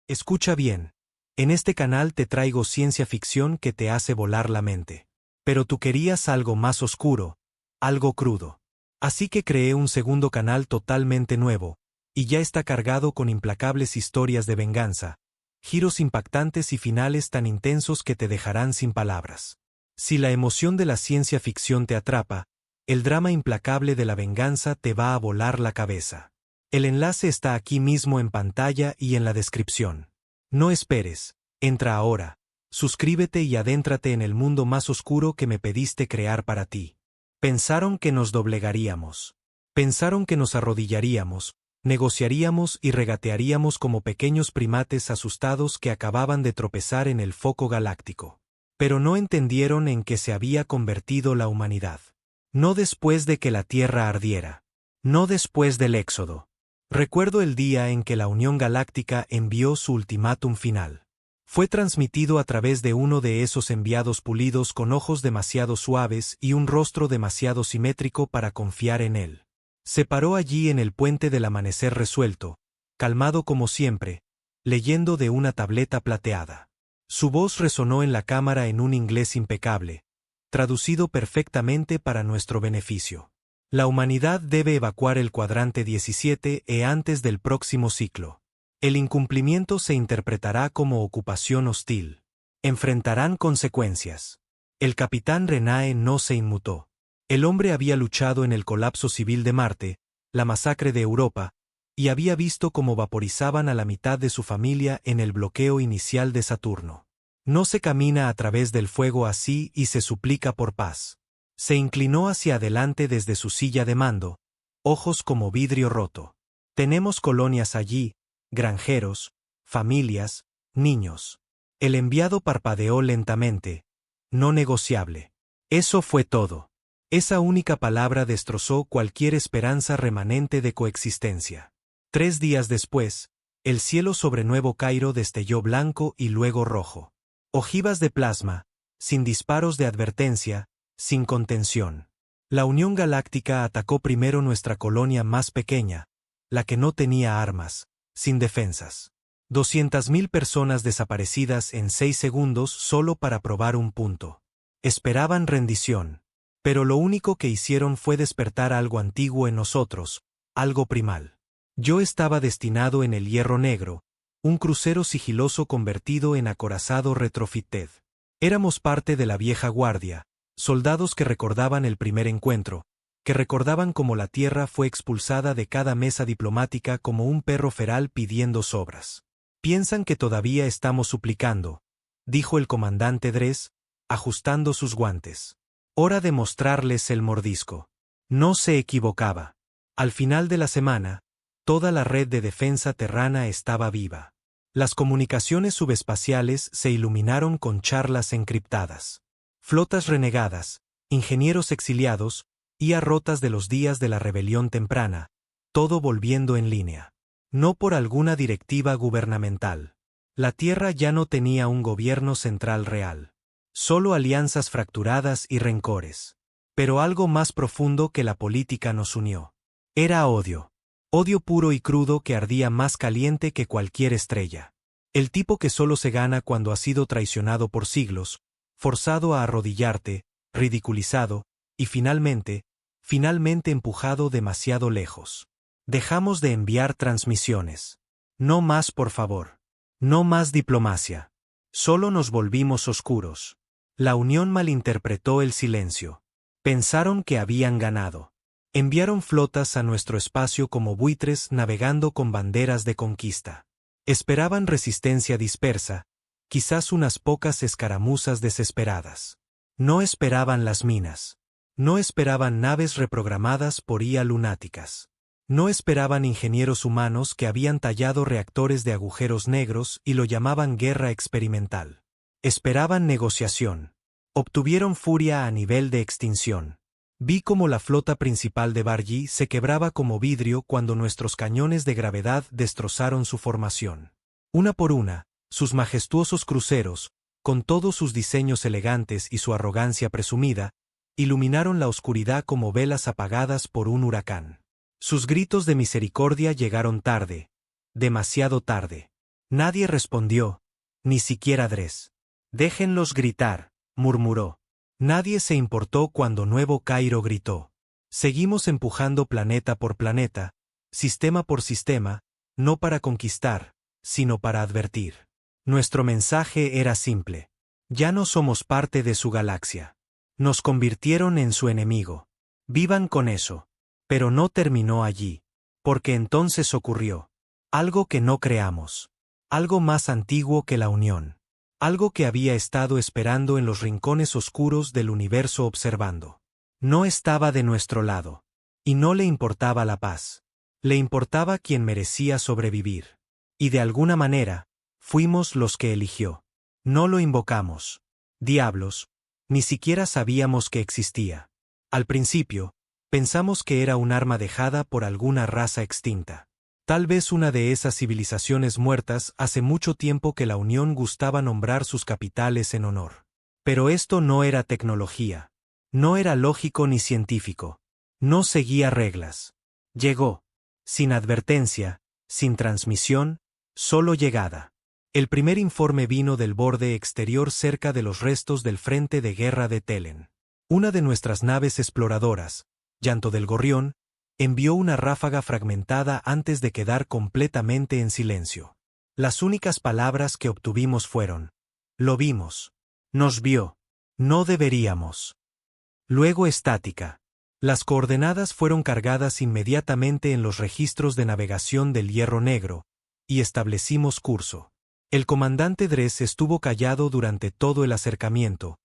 Escucha bien. En este canal te traigo ciencia ficción que te hace volar la mente. Pero tú querías algo más oscuro, algo crudo. Así que creé un segundo canal totalmente nuevo, y ya está cargado con implacables historias de venganza, giros impactantes y finales tan intensos que te dejarán sin palabras. Si la emoción de la ciencia ficción te atrapa, el drama implacable de la venganza te va a volar la cabeza. El enlace está aquí mismo en pantalla y en la descripción. No esperes, entra ahora, suscríbete y adéntrate en el mundo más oscuro que me pediste crear para ti. Pensaron que nos doblegaríamos. Pensaron que nos arrodillaríamos, negociaríamos y regatearíamos como pequeños primates asustados que acababan de tropezar en el foco galáctico. Pero no entendieron en qué se había convertido la humanidad. No después de que la Tierra ardiera. No después del Éxodo. Recuerdo el día en que la Unión Galáctica envió su ultimátum final. Fue transmitido a través de uno de esos enviados pulidos con ojos demasiado suaves y un rostro demasiado simétrico para confiar en él. Se paró allí en el puente del amanecer resuelto, calmado como siempre, leyendo de una tableta plateada. Su voz resonó en la cámara en un inglés impecable, traducido perfectamente para nuestro beneficio. La humanidad debe evacuar el cuadrante 17 antes del próximo ciclo. El incumplimiento se interpretará como ocupación hostil. Enfrentarán consecuencias. El capitán Renae no se inmutó. El hombre había luchado en el colapso civil de Marte, la masacre de Europa, y había visto cómo vaporizaban a la mitad de su familia en el bloqueo inicial de Saturno. No se camina a través del fuego así y se suplica por paz. Se inclinó hacia adelante desde su silla de mando, ojos como vidrio roto. Tenemos colonias allí, granjeros, familias, niños. El enviado parpadeó lentamente. No negociable. Eso fue todo. Esa única palabra destrozó cualquier esperanza remanente de coexistencia. 3 días después, el cielo sobre Nuevo Cairo destelló blanco y luego rojo. Ojivas de plasma, sin disparos de advertencia, sin contención. La Unión Galáctica atacó primero nuestra colonia más pequeña, la que no tenía armas, sin defensas. 200.000 personas desaparecidas en 6 segundos solo para probar un punto. Esperaban rendición. Pero lo único que hicieron fue despertar algo antiguo en nosotros, algo primal. Yo estaba destinado en el Hierro Negro, un crucero sigiloso convertido en acorazado retrofitted. Éramos parte de la vieja guardia, soldados que recordaban el primer encuentro, que recordaban cómo la Tierra fue expulsada de cada mesa diplomática como un perro feral pidiendo sobras. Piensan que todavía estamos suplicando, dijo el comandante Dres, ajustando sus guantes. Hora de mostrarles el mordisco. No se equivocaba. Al final de la semana, toda la red de defensa terrana estaba viva. Las comunicaciones subespaciales se iluminaron con charlas encriptadas. Flotas renegadas, ingenieros exiliados, IA rotas de los días de la rebelión temprana, todo volviendo en línea. No por alguna directiva gubernamental. La Tierra ya no tenía un gobierno central real. Solo alianzas fracturadas y rencores. Pero algo más profundo que la política nos unió. Era odio. Odio puro y crudo que ardía más caliente que cualquier estrella. El tipo que solo se gana cuando has sido traicionado por siglos, forzado a arrodillarte, ridiculizado, y finalmente empujado demasiado lejos. Dejamos de enviar transmisiones. No más, por favor. No más diplomacia. Solo nos volvimos oscuros. La Unión malinterpretó el silencio. Pensaron que habían ganado. Enviaron flotas a nuestro espacio como buitres navegando con banderas de conquista. Esperaban resistencia dispersa, quizás unas pocas escaramuzas desesperadas. No esperaban las minas. No esperaban naves reprogramadas por IA lunáticas. No esperaban ingenieros humanos que habían tallado reactores de agujeros negros y lo llamaban guerra experimental. Esperaban negociación. Obtuvieron furia a nivel de extinción. Vi cómo la flota principal de Bargy se quebraba como vidrio cuando nuestros cañones de gravedad destrozaron su formación. Una por una, sus majestuosos cruceros, con todos sus diseños elegantes y su arrogancia presumida, iluminaron la oscuridad como velas apagadas por un huracán. Sus gritos de misericordia llegaron tarde, demasiado tarde. Nadie respondió, ni siquiera Dres. Déjenlos gritar, murmuró. Nadie se importó cuando Nuevo Cairo gritó. Seguimos empujando planeta por planeta, sistema por sistema, no para conquistar, sino para advertir. Nuestro mensaje era simple. Ya no somos parte de su galaxia. Nos convirtieron en su enemigo. Vivan con eso. Pero no terminó allí. Porque entonces ocurrió algo que no creamos. Algo más antiguo que la unión. Algo que había estado esperando en los rincones oscuros del universo observando. No estaba de nuestro lado. Y no le importaba la paz. Le importaba quien merecía sobrevivir. Y de alguna manera, fuimos los que eligió. No lo invocamos. Diablos. Ni siquiera sabíamos que existía. Al principio, pensamos que era un arma dejada por alguna raza extinta. Tal vez una de esas civilizaciones muertas hace mucho tiempo que la Unión gustaba nombrar sus capitales en honor. Pero esto no era tecnología. No era lógico ni científico. No seguía reglas. Llegó. Sin advertencia, sin transmisión, solo llegada. El primer informe vino del borde exterior cerca de los restos del frente de guerra de Telen. Una de nuestras naves exploradoras, Llanto del Gorrión, envió una ráfaga fragmentada antes de quedar completamente en silencio. Las únicas palabras que obtuvimos fueron: lo vimos. Nos vio. No deberíamos. Luego estática. Las coordenadas fueron cargadas inmediatamente en los registros de navegación del Hierro Negro, y establecimos curso. El comandante Dres estuvo callado durante todo el acercamiento,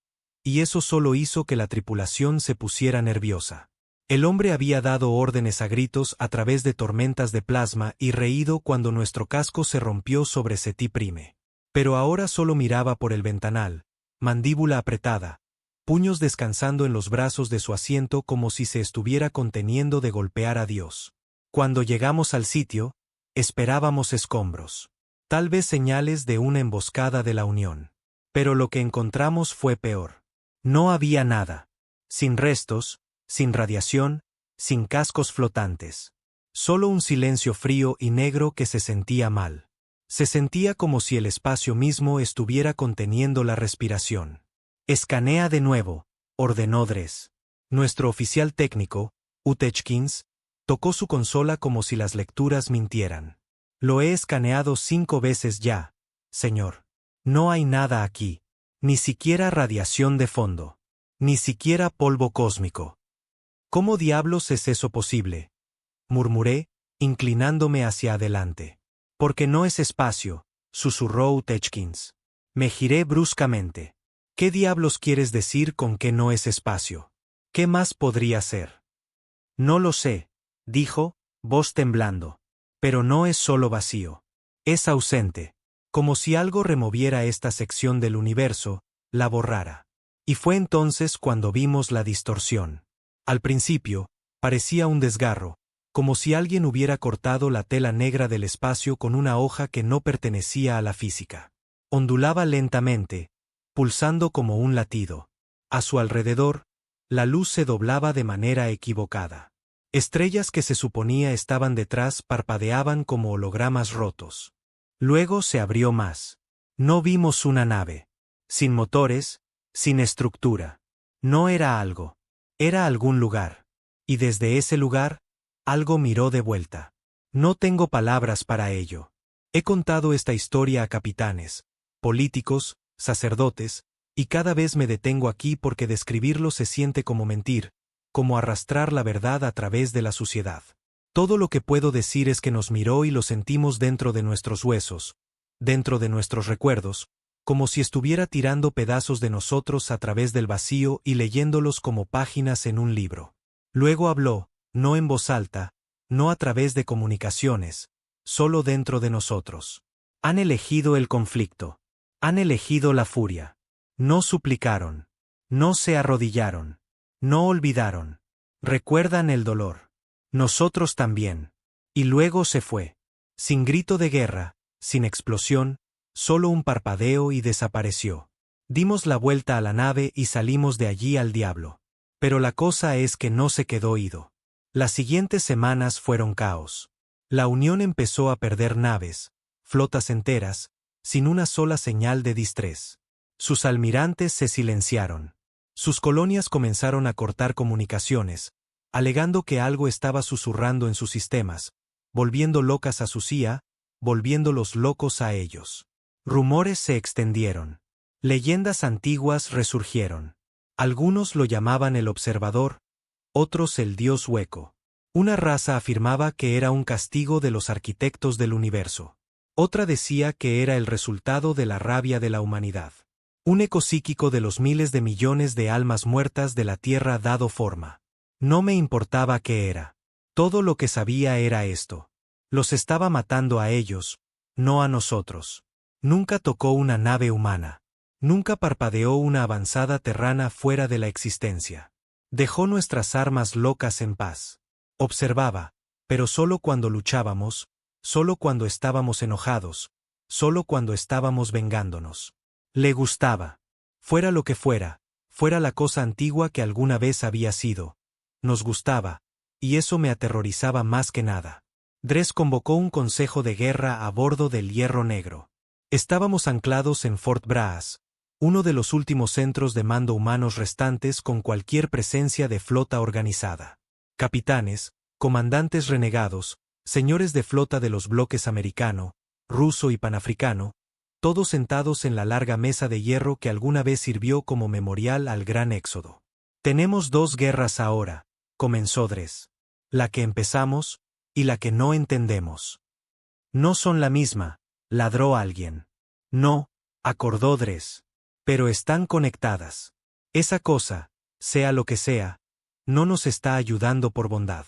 y eso solo hizo que la tripulación se pusiera nerviosa. El hombre había dado órdenes a gritos a través de tormentas de plasma y reído cuando nuestro casco se rompió sobre Seti Prime. Pero ahora solo miraba por el ventanal, mandíbula apretada, puños descansando en los brazos de su asiento como si se estuviera conteniendo de golpear a Dios. Cuando llegamos al sitio, esperábamos escombros. Tal vez señales de una emboscada de la Unión. Pero lo que encontramos fue peor. No había nada. Sin restos, sin radiación, sin cascos flotantes. Solo un silencio frío y negro que se sentía mal. Se sentía como si el espacio mismo estuviera conteniendo la respiración. «Escanea de nuevo», ordenó Dres. Nuestro oficial técnico, Utechkins, tocó su consola como si las lecturas mintieran. «Lo he escaneado 5 veces ya, señor. No hay nada aquí. Ni siquiera radiación de fondo. Ni siquiera polvo cósmico». «¿Cómo diablos es eso posible?», murmuré, inclinándome hacia adelante. «Porque no es espacio», susurró Utechkins. Me giré bruscamente. «¿Qué diablos quieres decir con que no es espacio? ¿Qué más podría ser?». «No lo sé», dijo, voz temblando. «Pero no es solo vacío. Es ausente. Como si algo removiera esta sección del universo, la borrara». Y fue entonces cuando vimos la distorsión. Al principio, parecía un desgarro, como si alguien hubiera cortado la tela negra del espacio con una hoja que no pertenecía a la física. Ondulaba lentamente, pulsando como un latido. A su alrededor, la luz se doblaba de manera equivocada. Estrellas que se suponía estaban detrás parpadeaban como hologramas rotos. Luego se abrió más. No vimos una nave. Sin motores, sin estructura. No era algo. Era algún lugar. Y desde ese lugar, algo miró de vuelta. No tengo palabras para ello. He contado esta historia a capitanes, políticos, sacerdotes, y cada vez me detengo aquí porque describirlo se siente como mentir, como arrastrar la verdad a través de la suciedad. Todo lo que puedo decir es que nos miró y lo sentimos dentro de nuestros huesos, dentro de nuestros recuerdos, como si estuviera tirando pedazos de nosotros a través del vacío y leyéndolos como páginas en un libro. Luego habló, no en voz alta, no a través de comunicaciones, solo dentro de nosotros. Han elegido el conflicto. Han elegido la furia. No suplicaron. No se arrodillaron. No olvidaron. Recuerdan el dolor. Nosotros también. Y luego se fue. Sin grito de guerra, sin explosión, solo un parpadeo y desapareció. Dimos la vuelta a la nave y salimos de allí al diablo. Pero la cosa es que no se quedó ido. Las siguientes semanas fueron caos. La Unión empezó a perder naves, flotas enteras, sin una sola señal de distrés. Sus almirantes se silenciaron. Sus colonias comenzaron a cortar comunicaciones, alegando que algo estaba susurrando en sus sistemas, volviendo locas a su CIA, volviéndolos locos a ellos. Rumores se extendieron. Leyendas antiguas resurgieron. Algunos lo llamaban el observador, otros el dios hueco. Una raza afirmaba que era un castigo de los arquitectos del universo. Otra decía que era el resultado de la rabia de la humanidad. Un eco psíquico de los miles de millones de almas muertas de la Tierra dado forma. No me importaba qué era. Todo lo que sabía era esto. Los estaba matando a ellos, no a nosotros. Nunca tocó una nave humana. Nunca parpadeó una avanzada terrana fuera de la existencia. Dejó nuestras armas locas en paz. Observaba, pero solo cuando luchábamos, solo cuando estábamos enojados, solo cuando estábamos vengándonos. Le gustaba. Fuera lo que fuera la cosa antigua que alguna vez había sido. Nos gustaba, y eso me aterrorizaba más que nada. Dres convocó un consejo de guerra a bordo del Hierro Negro. Estábamos anclados en Fort Braas, uno de los últimos centros de mando humanos restantes con cualquier presencia de flota organizada. Capitanes, comandantes renegados, señores de flota de los bloques americano, ruso y panafricano, todos sentados en la larga mesa de hierro que alguna vez sirvió como memorial al gran éxodo. Tenemos dos guerras ahora, comenzó Dres. La que empezamos, y la que no entendemos. No son la misma, ladró alguien. No, acordó Dres. Pero están conectadas. Esa cosa, sea lo que sea, no nos está ayudando por bondad.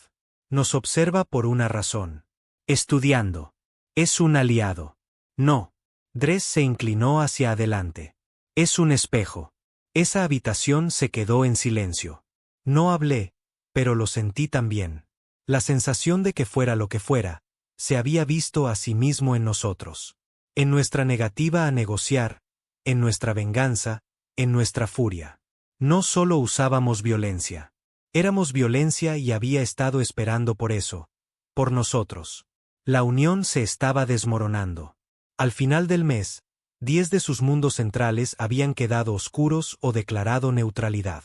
Nos observa por una razón. Estudiando. Es un aliado. No. Dres se inclinó hacia adelante. Es un espejo. Esa habitación se quedó en silencio. No hablé, pero lo sentí también. La sensación de que fuera lo que fuera, se había visto a sí mismo en nosotros. En nuestra negativa a negociar, en nuestra venganza, en nuestra furia. No solo usábamos violencia. Éramos violencia y había estado esperando por eso. Por nosotros. La unión se estaba desmoronando. Al final del mes, 10 de sus mundos centrales habían quedado oscuros o declarado neutralidad.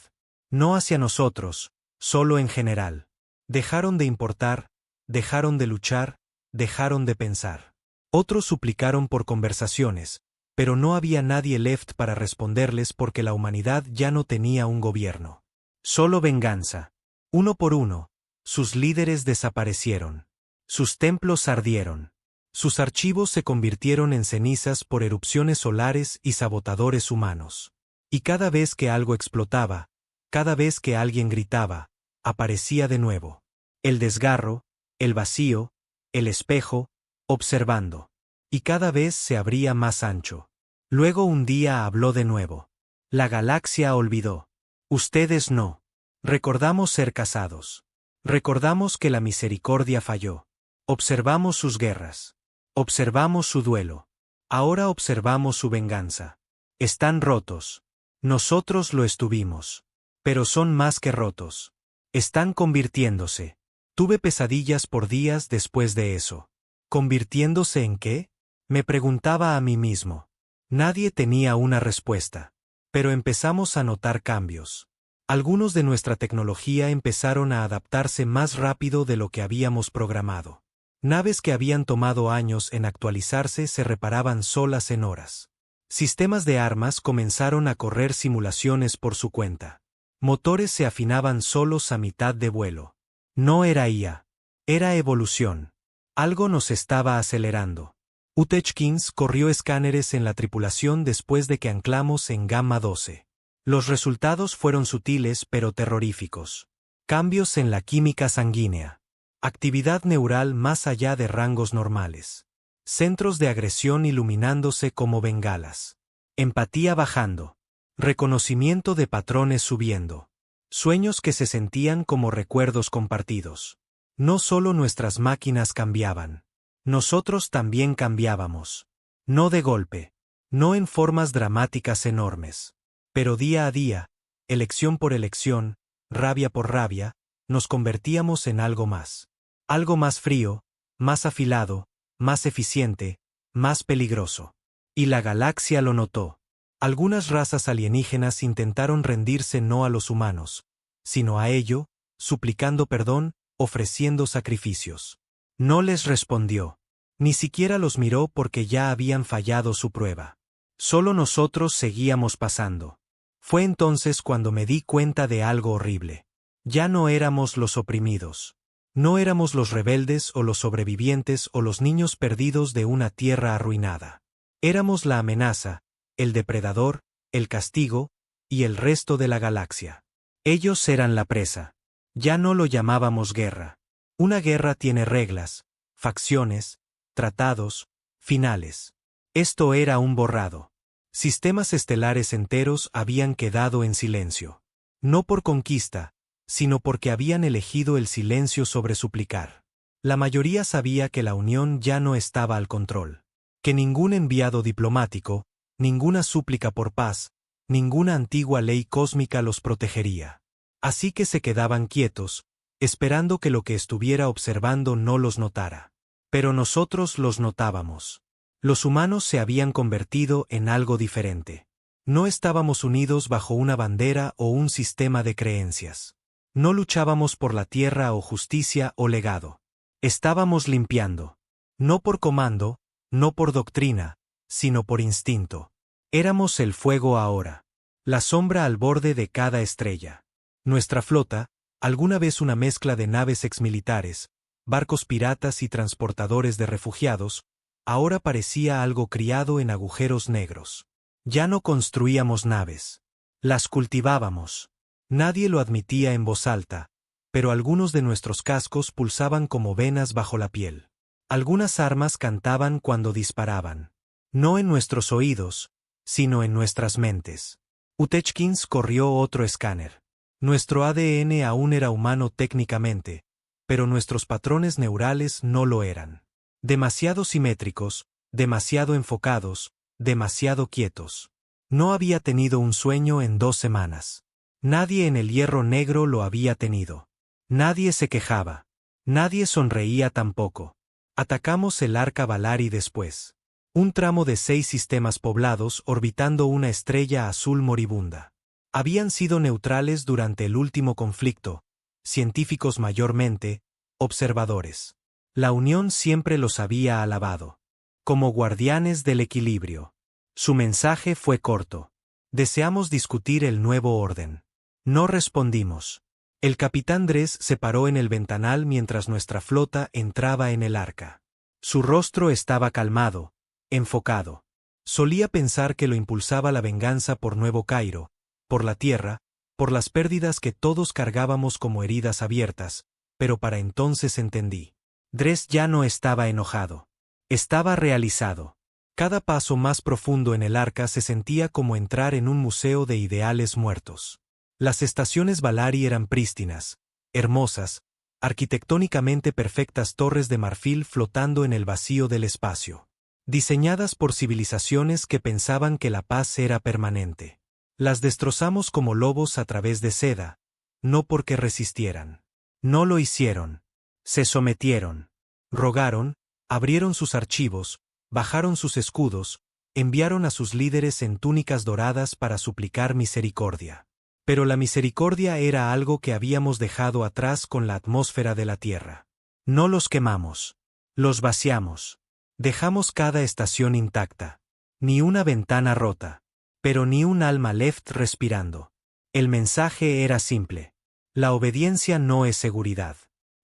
No hacia nosotros, solo en general. Dejaron de importar, dejaron de luchar, dejaron de pensar. Otros suplicaron por conversaciones, pero no había nadie left para responderles porque la humanidad ya no tenía un gobierno. Solo venganza. Uno por uno, sus líderes desaparecieron. Sus templos ardieron. Sus archivos se convirtieron en cenizas por erupciones solares y sabotadores humanos. Y cada vez que algo explotaba, cada vez que alguien gritaba, aparecía de nuevo. El desgarro, el vacío, el espejo, observando. Y cada vez se abría más ancho. Luego un día habló de nuevo. La galaxia olvidó. Ustedes no. Recordamos ser casados. Recordamos que la misericordia falló. Observamos sus guerras. Observamos su duelo. Ahora observamos su venganza. Están rotos. Nosotros lo estuvimos. Pero son más que rotos. Están convirtiéndose. Tuve pesadillas por días después de eso. ¿Convirtiéndose en qué? Me preguntaba a mí mismo. Nadie tenía una respuesta. Pero empezamos a notar cambios. Algunos de nuestra tecnología empezaron a adaptarse más rápido de lo que habíamos programado. Naves que habían tomado años en actualizarse se reparaban solas en horas. Sistemas de armas comenzaron a correr simulaciones por su cuenta. Motores se afinaban solos a mitad de vuelo. No era IA. Era evolución. Algo nos estaba acelerando. Utechkins corrió escáneres en la tripulación después de que anclamos en Gamma 12. Los resultados fueron sutiles pero terroríficos. Cambios en la química sanguínea. Actividad neural más allá de rangos normales. Centros de agresión iluminándose como bengalas. Empatía bajando. Reconocimiento de patrones subiendo. Sueños que se sentían como recuerdos compartidos. No solo nuestras máquinas cambiaban. Nosotros también cambiábamos. No de golpe. No en formas dramáticas enormes. Pero día a día, elección por elección, rabia por rabia, nos convertíamos en algo más. Algo más frío, más afilado, más eficiente, más peligroso. Y la galaxia lo notó. Algunas razas alienígenas intentaron rendirse no a los humanos, sino a ello, suplicando perdón, ofreciendo sacrificios. No les respondió. Ni siquiera los miró porque ya habían fallado su prueba. Solo nosotros seguíamos pasando. Fue entonces cuando me di cuenta de algo horrible. Ya no éramos los oprimidos. No éramos los rebeldes o los sobrevivientes o los niños perdidos de una tierra arruinada. Éramos la amenaza, el depredador, el castigo, y el resto de la galaxia. Ellos eran la presa. Ya no lo llamábamos guerra. Una guerra tiene reglas, facciones, tratados, finales. Esto era un borrado. Sistemas estelares enteros habían quedado en silencio. No por conquista, sino porque habían elegido el silencio sobre suplicar. La mayoría sabía que la Unión ya no estaba al control. Que ningún enviado diplomático, ninguna súplica por paz, ninguna antigua ley cósmica los protegería. Así que se quedaban quietos, esperando que lo que estuviera observando no los notara. Pero nosotros los notábamos. Los humanos se habían convertido en algo diferente. No estábamos unidos bajo una bandera o un sistema de creencias. No luchábamos por la tierra o justicia o legado. Estábamos limpiando. No por comando, no por doctrina, sino por instinto. Éramos el fuego ahora. La sombra al borde de cada estrella. Nuestra flota, alguna vez una mezcla de naves exmilitares, barcos piratas y transportadores de refugiados, ahora parecía algo criado en agujeros negros. Ya no construíamos naves. Las cultivábamos. Nadie lo admitía en voz alta, pero algunos de nuestros cascos pulsaban como venas bajo la piel. Algunas armas cantaban cuando disparaban. No en nuestros oídos, sino en nuestras mentes. Utechkins corrió otro escáner. Nuestro ADN aún era humano técnicamente, pero nuestros patrones neurales no lo eran. Demasiado simétricos, demasiado enfocados, demasiado quietos. No había tenido un sueño en 2 semanas. Nadie en el hierro negro lo había tenido. Nadie se quejaba. Nadie sonreía tampoco. Atacamos el Arca Valari después. Un tramo de 6 sistemas poblados orbitando una estrella azul moribunda. Habían sido neutrales durante el último conflicto, científicos mayormente, observadores. La Unión siempre los había alabado. Como guardianes del equilibrio. Su mensaje fue corto. Deseamos discutir el nuevo orden. No respondimos. El capitán Dres se paró en el ventanal mientras nuestra flota entraba en el arca. Su rostro estaba calmado, enfocado. Solía pensar que lo impulsaba la venganza por Nuevo Cairo, por la tierra, por las pérdidas que todos cargábamos como heridas abiertas, pero para entonces entendí. Dres ya no estaba enojado. Estaba realizado. Cada paso más profundo en el arca se sentía como entrar en un museo de ideales muertos. Las estaciones Valari eran prístinas, hermosas, arquitectónicamente perfectas torres de marfil flotando en el vacío del espacio. Diseñadas por civilizaciones que pensaban que la paz era permanente. Las destrozamos como lobos a través de seda, no porque resistieran. No lo hicieron. Se sometieron. Rogaron, abrieron sus archivos, bajaron sus escudos, enviaron a sus líderes en túnicas doradas para suplicar misericordia. Pero la misericordia era algo que habíamos dejado atrás con la atmósfera de la Tierra. No los quemamos. Los vaciamos. Dejamos cada estación intacta. Ni una ventana rota. Pero ni un alma left respirando. El mensaje era simple. La obediencia no es seguridad.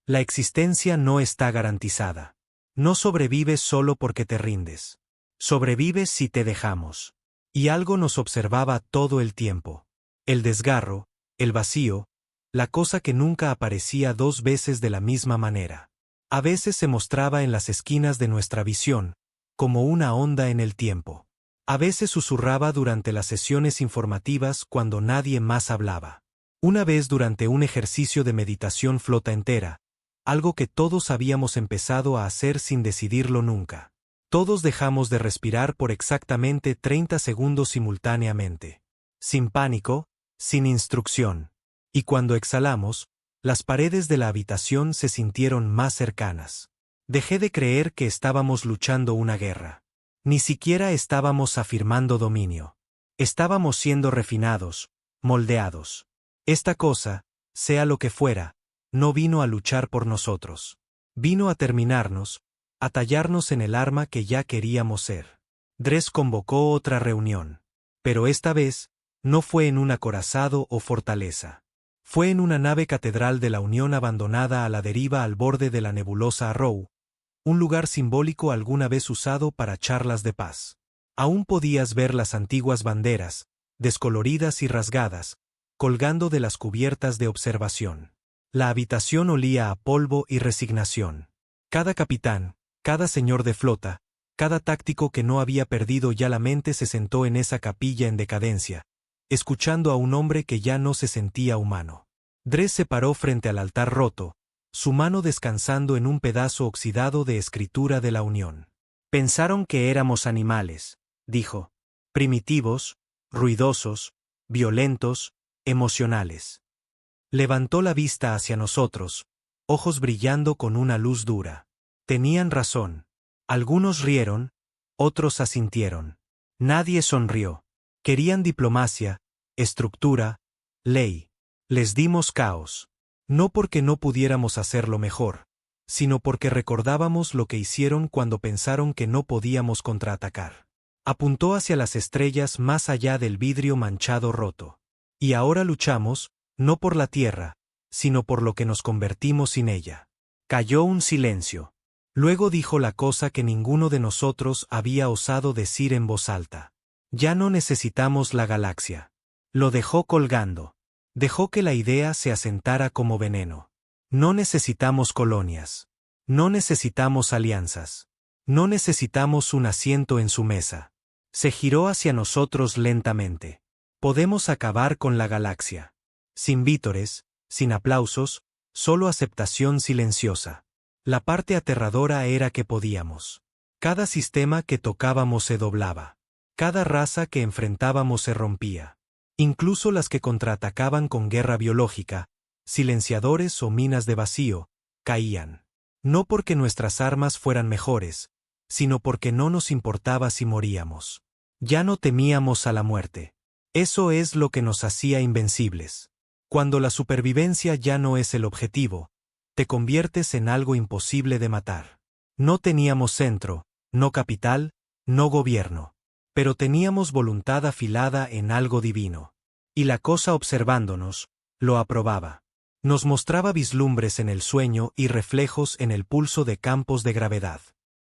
La existencia no está garantizada. No sobrevives solo porque te rindes. Sobrevives si te dejamos. Y algo nos observaba todo el tiempo. El desgarro, el vacío, la cosa que nunca aparecía 2 veces de la misma manera. A veces se mostraba en las esquinas de nuestra visión, como una onda en el tiempo. A veces susurraba durante las sesiones informativas cuando nadie más hablaba. Una vez durante un ejercicio de meditación flota entera, algo que todos habíamos empezado a hacer sin decidirlo nunca. Todos dejamos de respirar por exactamente 30 segundos simultáneamente. Sin pánico, sin instrucción. Y cuando exhalamos, las paredes de la habitación se sintieron más cercanas. Dejé de creer que estábamos luchando una guerra. Ni siquiera estábamos afirmando dominio. Estábamos siendo refinados, moldeados. Esta cosa, sea lo que fuera, no vino a luchar por nosotros. Vino a terminarnos, a tallarnos en el arma que ya queríamos ser. Dres convocó otra reunión. Pero esta vez, no fue en un acorazado o fortaleza. Fue en una nave catedral de la Unión abandonada a la deriva al borde de la nebulosa Arrow, un lugar simbólico alguna vez usado para charlas de paz. Aún podías ver las antiguas banderas, descoloridas y rasgadas, colgando de las cubiertas de observación. La habitación olía a polvo y resignación. Cada capitán, cada señor de flota, cada táctico que no había perdido ya la mente se sentó en esa capilla en decadencia, escuchando a un hombre que ya no se sentía humano. Dres se paró frente al altar roto, su mano descansando en un pedazo oxidado de escritura de la Unión. Pensaron que éramos animales, dijo. Primitivos, ruidosos, violentos, emocionales. Levantó la vista hacia nosotros, ojos brillando con una luz dura. Tenían razón. Algunos rieron, otros asintieron. Nadie sonrió. Querían diplomacia, estructura, ley. Les dimos caos. No porque no pudiéramos hacerlo mejor, sino porque recordábamos lo que hicieron cuando pensaron que no podíamos contraatacar. Apuntó hacia las estrellas más allá del vidrio manchado roto. Y ahora luchamos, no por la tierra, sino por lo que nos convertimos sin ella. Cayó un silencio. Luego dijo la cosa que ninguno de nosotros había osado decir en voz alta. Ya no necesitamos la galaxia. Lo dejó colgando. Dejó que la idea se asentara como veneno. No necesitamos colonias. No necesitamos alianzas. No necesitamos un asiento en su mesa. Se giró hacia nosotros lentamente. Podemos acabar con la galaxia. Sin vítores, sin aplausos, solo aceptación silenciosa. La parte aterradora era que podíamos. Cada sistema que tocábamos se doblaba. Cada raza que enfrentábamos se rompía. Incluso las que contraatacaban con guerra biológica, silenciadores o minas de vacío, caían. No porque nuestras armas fueran mejores, sino porque no nos importaba si moríamos. Ya no temíamos a la muerte. Eso es lo que nos hacía invencibles. Cuando la supervivencia ya no es el objetivo, te conviertes en algo imposible de matar. No teníamos centro, no capital, no gobierno. Pero teníamos voluntad afilada en algo divino. Y la cosa observándonos, lo aprobaba. Nos mostraba vislumbres en el sueño y reflejos en el pulso de campos de gravedad.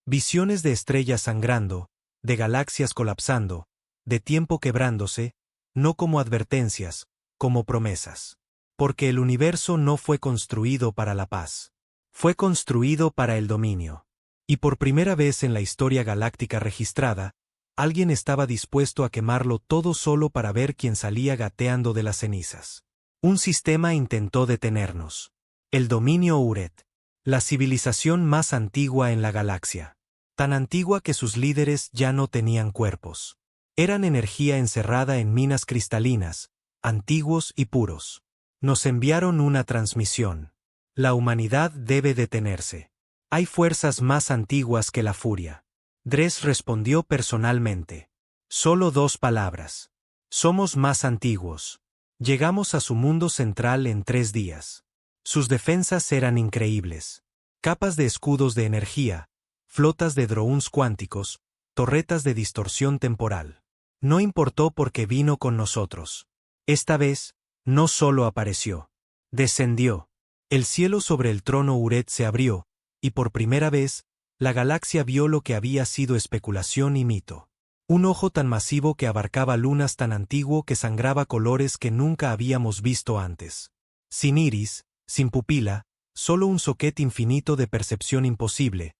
Visiones de estrellas sangrando, de galaxias colapsando, de tiempo quebrándose, no como advertencias, como promesas. Porque el universo no fue construido para la paz. Fue construido para el dominio. Y por primera vez en la historia galáctica registrada, alguien estaba dispuesto a quemarlo todo solo para ver quién salía gateando de las cenizas. Un sistema intentó detenernos. El dominio Uret. La civilización más antigua en la galaxia. Tan antigua que sus líderes ya no tenían cuerpos. Eran energía encerrada en minas cristalinas, antiguos y puros. Nos enviaron una transmisión. La humanidad debe detenerse. Hay fuerzas más antiguas que la furia. Dres respondió personalmente. Solo 2 palabras. Somos más antiguos. Llegamos a su mundo central en 3 días. Sus defensas eran increíbles. Capas de escudos de energía, flotas de drones cuánticos, torretas de distorsión temporal. No importó porque vino con nosotros. Esta vez, no solo apareció. Descendió. El cielo sobre el trono Uret se abrió, y por primera vez, la galaxia vio lo que había sido especulación y mito. Un ojo tan masivo que abarcaba lunas tan antiguo que sangraba colores que nunca habíamos visto antes. Sin iris, sin pupila, solo un socket infinito de percepción imposible,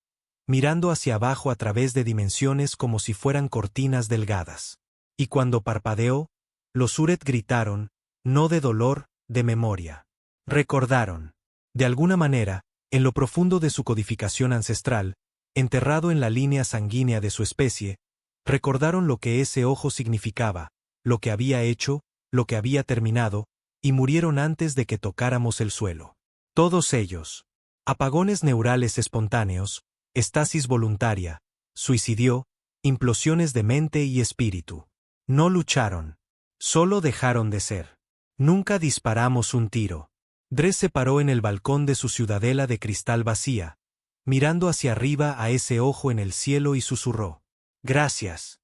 mirando hacia abajo a través de dimensiones como si fueran cortinas delgadas. Y cuando parpadeó, los Uret gritaron, no de dolor, de memoria. Recordaron. De alguna manera, en lo profundo de su codificación ancestral, enterrado en la línea sanguínea de su especie, recordaron lo que ese ojo significaba, lo que había hecho, lo que había terminado, y murieron antes de que tocáramos el suelo. Todos ellos. Apagones neurales espontáneos, estasis voluntaria, suicidio, implosiones de mente y espíritu. No lucharon. Solo dejaron de ser. Nunca disparamos un tiro. Dres se paró en el balcón de su ciudadela de cristal vacía, mirando hacia arriba a ese ojo en el cielo y susurró: «Gracias».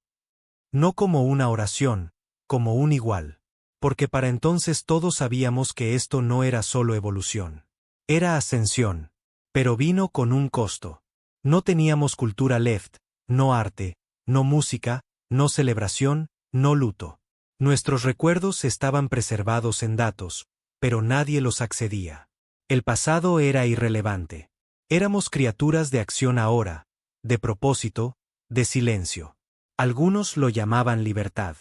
No como una oración, como un igual. Porque para entonces todos sabíamos que esto no era solo evolución. Era ascensión. Pero vino con un costo. No teníamos cultura left, no arte, no música, no celebración, no luto. Nuestros recuerdos estaban preservados en datos, pero nadie los accedía. El pasado era irrelevante. Éramos criaturas de acción ahora, de propósito, de silencio. Algunos lo llamaban libertad.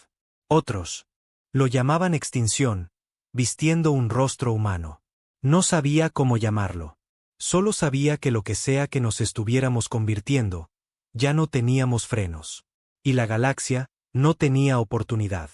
Otros lo llamaban extinción, vistiendo un rostro humano. No sabía cómo llamarlo. Solo sabía que lo que sea que nos estuviéramos convirtiendo, ya no teníamos frenos. Y la galaxia no tenía oportunidad.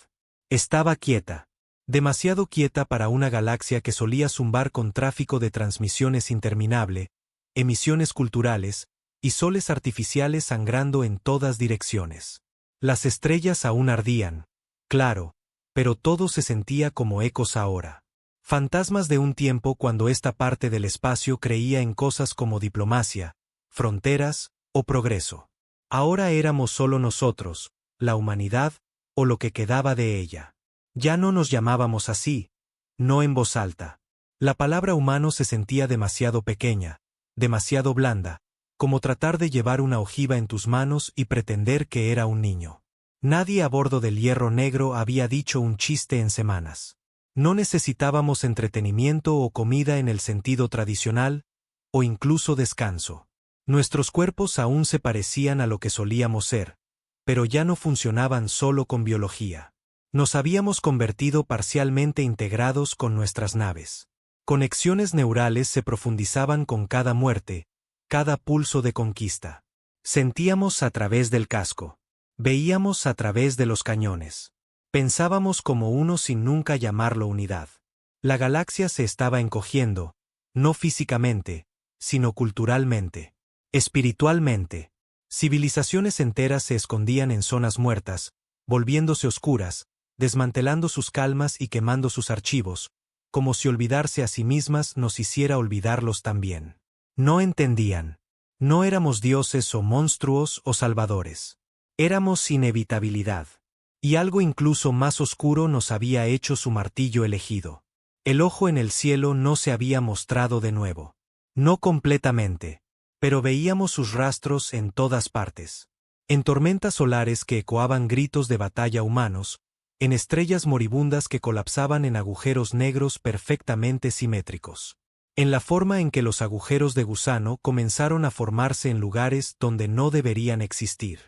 Estaba quieta. Demasiado quieta para una galaxia que solía zumbar con tráfico de transmisiones interminable, emisiones culturales, y soles artificiales sangrando en todas direcciones. Las estrellas aún ardían, claro, pero todo se sentía como ecos ahora. Fantasmas de un tiempo cuando esta parte del espacio creía en cosas como diplomacia, fronteras o progreso. Ahora éramos solo nosotros, la humanidad, o lo que quedaba de ella. Ya no nos llamábamos así, no en voz alta. La palabra humano se sentía demasiado pequeña, demasiado blanda, como tratar de llevar una ojiva en tus manos y pretender que era un niño. Nadie a bordo del Hierro Negro había dicho un chiste en semanas. No necesitábamos entretenimiento o comida en el sentido tradicional, o incluso descanso. Nuestros cuerpos aún se parecían a lo que solíamos ser, pero ya no funcionaban solo con biología. Nos habíamos convertido parcialmente integrados con nuestras naves. Conexiones neurales se profundizaban con cada muerte, cada pulso de conquista. Sentíamos a través del casco. Veíamos a través de los cañones. Pensábamos como uno sin nunca llamarlo unidad. La galaxia se estaba encogiendo, no físicamente, sino culturalmente, espiritualmente. Civilizaciones enteras se escondían en zonas muertas, volviéndose oscuras, desmantelando sus calmas y quemando sus archivos, como si olvidarse a sí mismas nos hiciera olvidarlos también. No entendían. No éramos dioses o monstruos o salvadores. Éramos inevitabilidad. Y algo incluso más oscuro nos había hecho su martillo elegido. El ojo en el cielo no se había mostrado de nuevo. No completamente. Pero veíamos sus rastros en todas partes. En tormentas solares que ecoaban gritos de batalla humanos, en estrellas moribundas que colapsaban en agujeros negros perfectamente simétricos. En la forma en que los agujeros de gusano comenzaron a formarse en lugares donde no deberían existir.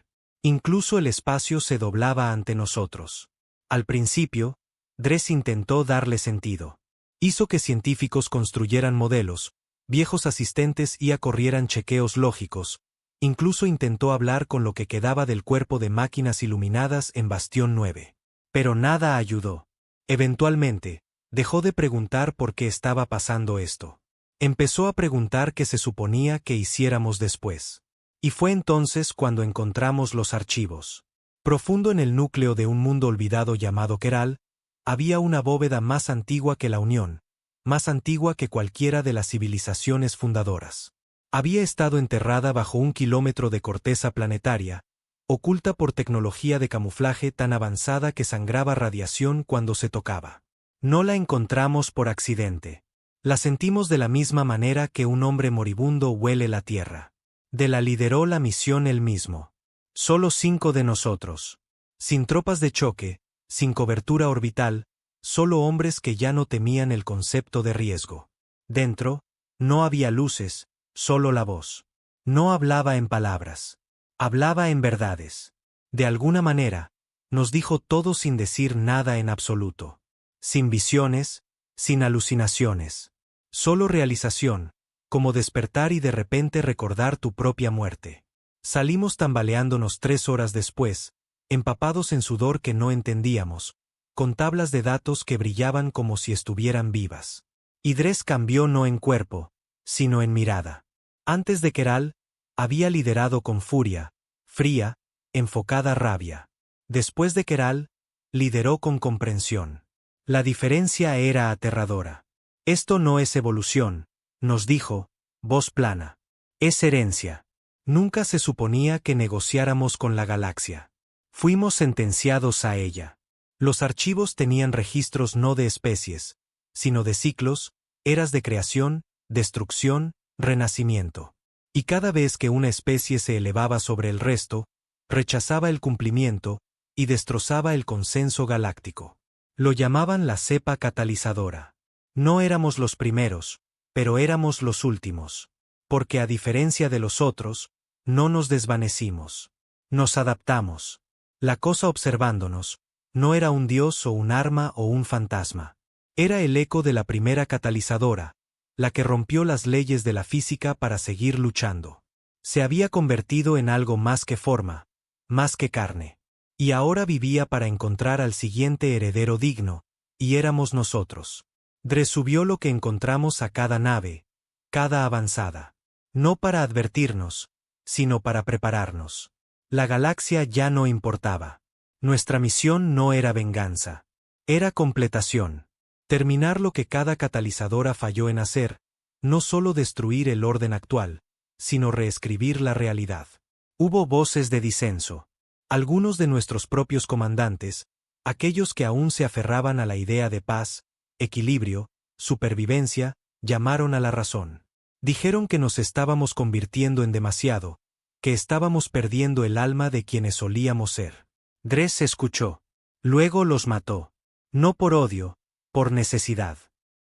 Incluso el espacio se doblaba ante nosotros. Al principio, Dres intentó darle sentido. Hizo que científicos construyeran modelos, viejos asistentes IA corrieran chequeos lógicos, incluso intentó hablar con lo que quedaba del cuerpo de máquinas iluminadas en Bastión 9. Pero nada ayudó. Eventualmente, dejó de preguntar por qué estaba pasando esto. Empezó a preguntar qué se suponía que hiciéramos después. Y fue entonces cuando encontramos los archivos. Profundo en el núcleo de un mundo olvidado llamado Keral, había una bóveda más antigua que la Unión, más antigua que cualquiera de las civilizaciones fundadoras. Había estado enterrada bajo 1 kilómetro de corteza planetaria, oculta por tecnología de camuflaje tan avanzada que sangraba radiación cuando se tocaba. No la encontramos por accidente. La sentimos de la misma manera que un hombre moribundo huele la tierra. De la lideró la misión él mismo. Solo 5 de nosotros. Sin tropas de choque, sin cobertura orbital, solo hombres que ya no temían el concepto de riesgo. Dentro, no había luces, solo la voz. No hablaba en palabras. Hablaba en verdades. De alguna manera, nos dijo todo sin decir nada en absoluto. Sin visiones, sin alucinaciones. Solo realización, como despertar y de repente recordar tu propia muerte. Salimos tambaleándonos 3 horas después, empapados en sudor que no entendíamos, con tablas de datos que brillaban como si estuvieran vivas. Y Dres cambió no en cuerpo, sino en mirada. Antes de Keral, había liderado con furia, fría, enfocada rabia. Después de Keral, lideró con comprensión. La diferencia era aterradora. Esto no es evolución, nos dijo, voz plana. Es herencia. Nunca se suponía que negociáramos con la galaxia. Fuimos sentenciados a ella. Los archivos tenían registros no de especies, sino de ciclos, eras de creación, destrucción, renacimiento. Y cada vez que una especie se elevaba sobre el resto, rechazaba el cumplimiento y destrozaba el consenso galáctico. Lo llamaban la cepa catalizadora. No éramos los primeros, pero éramos los últimos. Porque a diferencia de los otros, no nos desvanecimos. Nos adaptamos. La cosa observándonos, no era un dios o un arma o un fantasma. Era el eco de la primera catalizadora, la que rompió las leyes de la física para seguir luchando. Se había convertido en algo más que forma, más que carne. Y ahora vivía para encontrar al siguiente heredero digno, y éramos nosotros. Dre subió lo que encontramos a cada nave, cada avanzada. No para advertirnos, sino para prepararnos. La galaxia ya no importaba. Nuestra misión no era venganza. Era completación. Terminar lo que cada catalizadora falló en hacer, no solo destruir el orden actual, sino reescribir la realidad. Hubo voces de disenso. Algunos de nuestros propios comandantes, aquellos que aún se aferraban a la idea de paz, equilibrio, supervivencia, llamaron a la razón. Dijeron que nos estábamos convirtiendo en demasiado, que estábamos perdiendo el alma de quienes solíamos ser. Dres escuchó. Luego los mató. No por odio, por necesidad.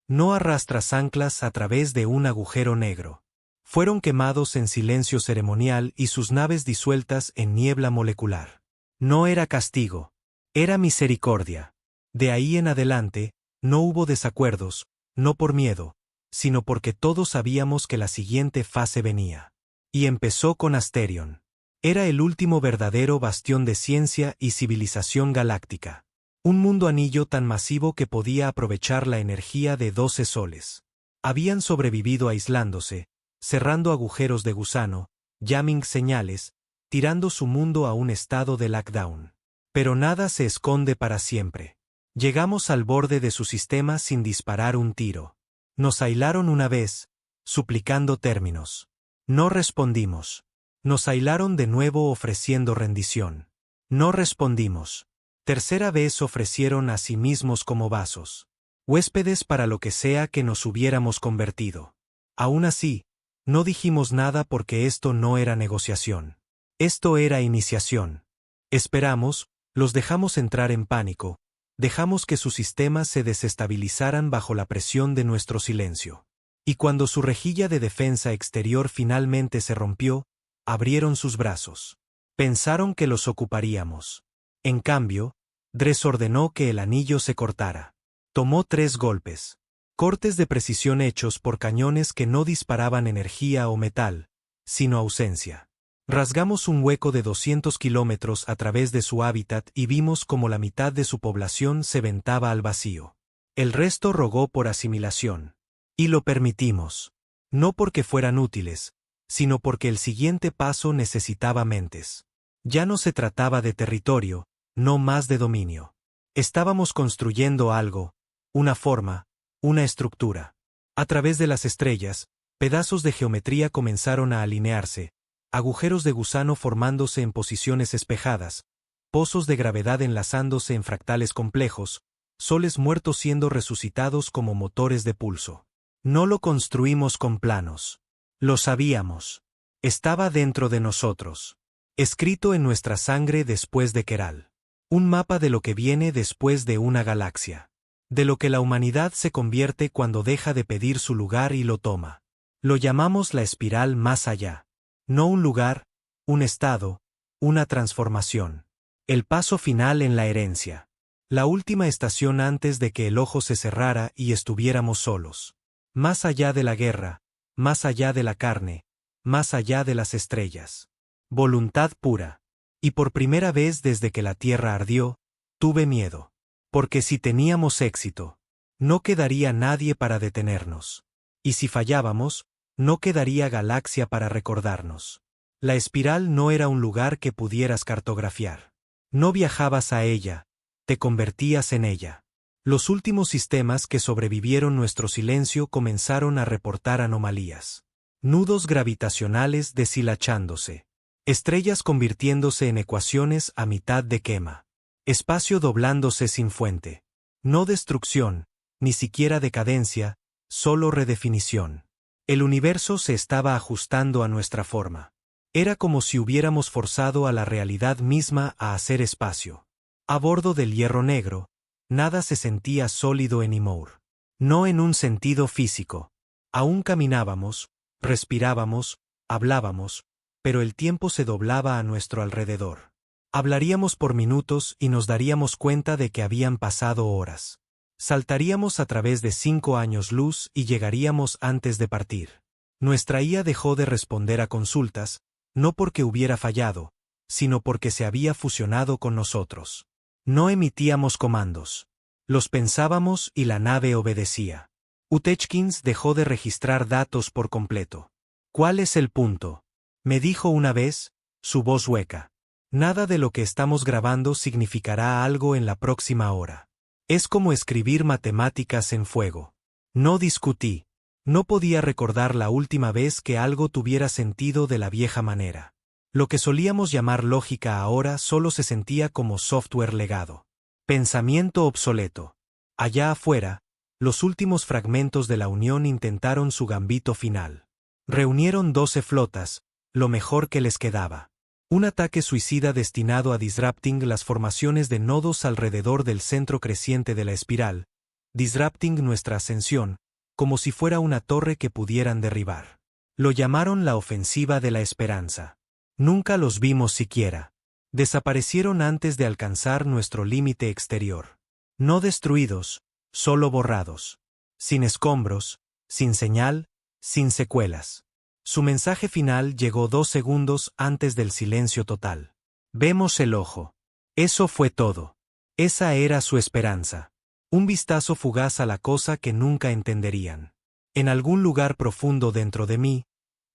No arrastras anclas a través de un agujero negro. Fueron quemados en silencio ceremonial y sus naves disueltas en niebla molecular. No era castigo. Era misericordia. De ahí en adelante, no hubo desacuerdos, no por miedo, sino porque todos sabíamos que la siguiente fase venía. Y empezó con Asterion. Era el último verdadero bastión de ciencia y civilización galáctica. Un mundo anillo tan masivo que podía aprovechar la energía de 12 soles. Habían sobrevivido aislándose, cerrando agujeros de gusano, jamming señales, tirando su mundo a un estado de lockdown. Pero nada se esconde para siempre. Llegamos al borde de su sistema sin disparar un tiro. Nos aislaron una vez, suplicando términos. No respondimos. Nos aislaron de nuevo ofreciendo rendición. No respondimos. Tercera vez ofrecieron a sí mismos como vasos. Huéspedes para lo que sea que nos hubiéramos convertido. Aún así, no dijimos nada porque esto no era negociación. Esto era iniciación. Esperamos, los dejamos entrar en pánico, dejamos que sus sistemas se desestabilizaran bajo la presión de nuestro silencio. Y cuando su rejilla de defensa exterior finalmente se rompió, abrieron sus brazos. Pensaron que los ocuparíamos. En cambio, Dres ordenó que el anillo se cortara. Tomó 3 golpes. Cortes de precisión hechos por cañones que no disparaban energía o metal, sino ausencia. Rasgamos un hueco de 200 kilómetros a través de su hábitat y vimos como la mitad de su población se ventaba al vacío. El resto rogó por asimilación. Y lo permitimos. No porque fueran útiles, sino porque el siguiente paso necesitaba mentes. Ya no se trataba de territorio, no más de dominio. Estábamos construyendo algo, una forma, una estructura. A través de las estrellas, pedazos de geometría comenzaron a alinearse, agujeros de gusano formándose en posiciones espejadas, pozos de gravedad enlazándose en fractales complejos, soles muertos siendo resucitados como motores de pulso. No lo construimos con planos. Lo sabíamos. Estaba dentro de nosotros. Escrito en nuestra sangre después de Keral. Un mapa de lo que viene después de una galaxia. De lo que la humanidad se convierte cuando deja de pedir su lugar y lo toma. Lo llamamos la espiral más allá. No un lugar, un estado, una transformación. El paso final en la herencia. La última estación antes de que el ojo se cerrara y estuviéramos solos. Más allá de la guerra, más allá de la carne, más allá de las estrellas. Voluntad pura. Y por primera vez desde que la tierra ardió, tuve miedo. Porque si teníamos éxito, no quedaría nadie para detenernos. Y si fallábamos, no quedaría galaxia para recordarnos. La espiral no era un lugar que pudieras cartografiar. No viajabas a ella, te convertías en ella. Los últimos sistemas que sobrevivieron nuestro silencio comenzaron a reportar anomalías. Nudos gravitacionales deshilachándose. Estrellas convirtiéndose en ecuaciones a mitad de quema. Espacio doblándose sin fuente. No destrucción, ni siquiera decadencia, solo redefinición. El universo se estaba ajustando a nuestra forma. Era como si hubiéramos forzado a la realidad misma a hacer espacio. A bordo del hierro negro, nada se sentía sólido en Ymir. No en un sentido físico. Aún caminábamos, respirábamos, hablábamos, pero el tiempo se doblaba a nuestro alrededor. Hablaríamos por minutos y nos daríamos cuenta de que habían pasado horas. Saltaríamos a través de 5 años luz y llegaríamos antes de partir. Nuestra IA dejó de responder a consultas, no porque hubiera fallado, sino porque se había fusionado con nosotros. No emitíamos comandos. Los pensábamos y la nave obedecía. Utechkins dejó de registrar datos por completo. ¿Cuál es el punto?, me dijo una vez, su voz hueca. Nada de lo que estamos grabando significará algo en la próxima hora. Es como escribir matemáticas en fuego. No discutí. No podía recordar la última vez que algo tuviera sentido de la vieja manera. Lo que solíamos llamar lógica ahora solo se sentía como software legado. Pensamiento obsoleto. Allá afuera, los últimos fragmentos de la Unión intentaron su gambito final. Reunieron 12 flotas, lo mejor que les quedaba. Un ataque suicida destinado a disrupting las formaciones de nodos alrededor del centro creciente de la espiral, disrupting nuestra ascensión, como si fuera una torre que pudieran derribar. Lo llamaron la ofensiva de la esperanza. Nunca los vimos siquiera. Desaparecieron antes de alcanzar nuestro límite exterior. No destruidos, solo borrados. Sin escombros, sin señal, sin secuelas. Su mensaje final llegó 2 segundos antes del silencio total. Vemos el ojo. Eso fue todo. Esa era su esperanza. Un vistazo fugaz a la cosa que nunca entenderían. En algún lugar profundo dentro de mí,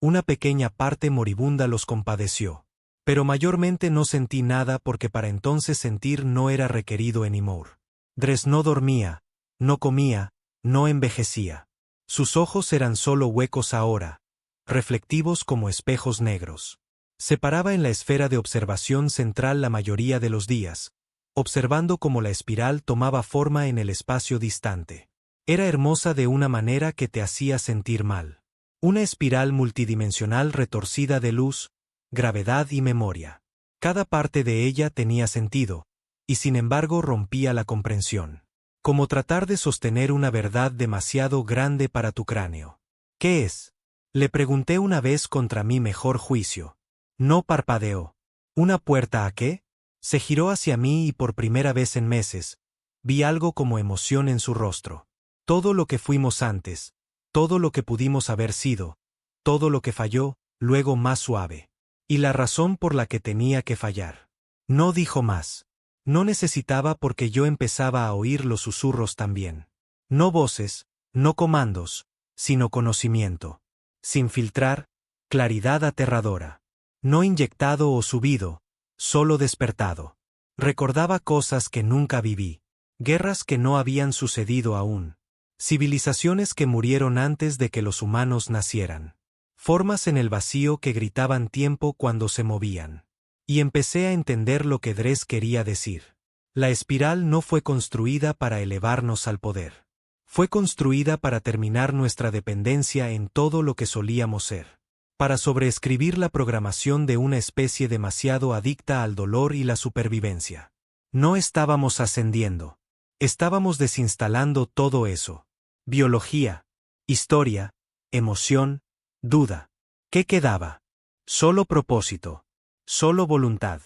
una pequeña parte moribunda los compadeció. Pero mayormente no sentí nada porque para entonces sentir no era requerido en Ymir. Dres no dormía, no comía, no envejecía. Sus ojos eran solo huecos ahora, reflectivos como espejos negros. Se paraba en la esfera de observación central la mayoría de los días, observando cómo la espiral tomaba forma en el espacio distante. Era hermosa de una manera que te hacía sentir mal. Una espiral multidimensional retorcida de luz, gravedad y memoria. Cada parte de ella tenía sentido, y sin embargo rompía la comprensión. Como tratar de sostener una verdad demasiado grande para tu cráneo. ¿Qué es?, le pregunté una vez contra mi mejor juicio. No parpadeó. ¿Una puerta a qué? Se giró hacia mí y por primera vez en meses, vi algo como emoción en su rostro. Todo lo que fuimos antes, todo lo que pudimos haber sido, todo lo que falló, luego más suave. Y la razón por la que tenía que fallar. No dijo más. No necesitaba porque yo empezaba a oír los susurros también. No voces, no comandos, sino conocimiento. Sin filtrar, claridad aterradora. No inyectado o subido, solo despertado. Recordaba cosas que nunca viví. Guerras que no habían sucedido aún. Civilizaciones que murieron antes de que los humanos nacieran. Formas en el vacío que gritaban tiempo cuando se movían. Y empecé a entender lo que Dres quería decir. La espiral no fue construida para elevarnos al poder. Fue construida para terminar nuestra dependencia en todo lo que solíamos ser. Para sobreescribir la programación de una especie demasiado adicta al dolor y la supervivencia. No estábamos ascendiendo. Estábamos desinstalando todo eso. Biología, historia, emoción, duda. ¿Qué quedaba? Solo propósito. Solo voluntad.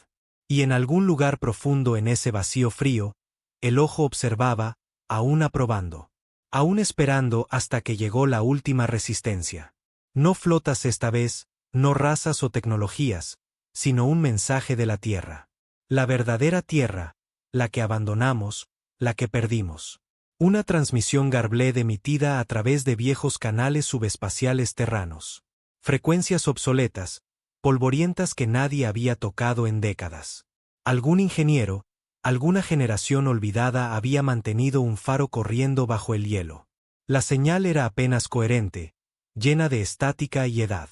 Y en algún lugar profundo en ese vacío frío, el ojo observaba, aún aprobando. Aún esperando hasta que llegó la última resistencia. No flotas esta vez, no razas o tecnologías, sino un mensaje de la Tierra. La verdadera Tierra, la que abandonamos, la que perdimos. Una transmisión Garbled emitida a través de viejos canales subespaciales terranos. Frecuencias obsoletas, polvorientas que nadie había tocado en décadas. Algún ingeniero, alguna generación olvidada había mantenido un faro corriendo bajo el hielo. La señal era apenas coherente, llena de estática y edad.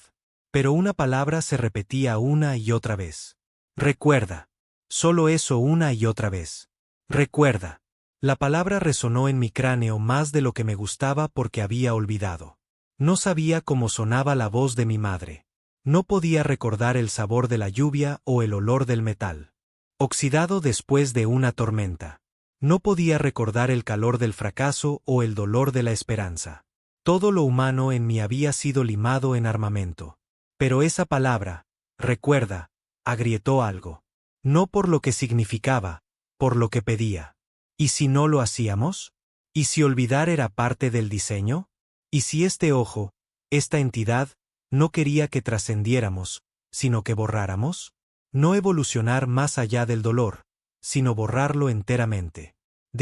Pero una palabra se repetía una y otra vez. Recuerda. Solo eso una y otra vez. Recuerda. La palabra resonó en mi cráneo más de lo que me gustaba porque había olvidado. No sabía cómo sonaba la voz de mi madre. No podía recordar el sabor de la lluvia o el olor del metal oxidado después de una tormenta. No podía recordar el calor del fracaso o el dolor de la esperanza. Todo lo humano en mí había sido limado en armamento. Pero esa palabra, recuerda, agrietó algo. No por lo que significaba, por lo que pedía. ¿Y si no lo hacíamos? ¿Y si olvidar era parte del diseño? ¿Y si este ojo, esta entidad, no quería que trascendiéramos, sino que borráramos? No evolucionar más allá del dolor, sino borrarlo enteramente.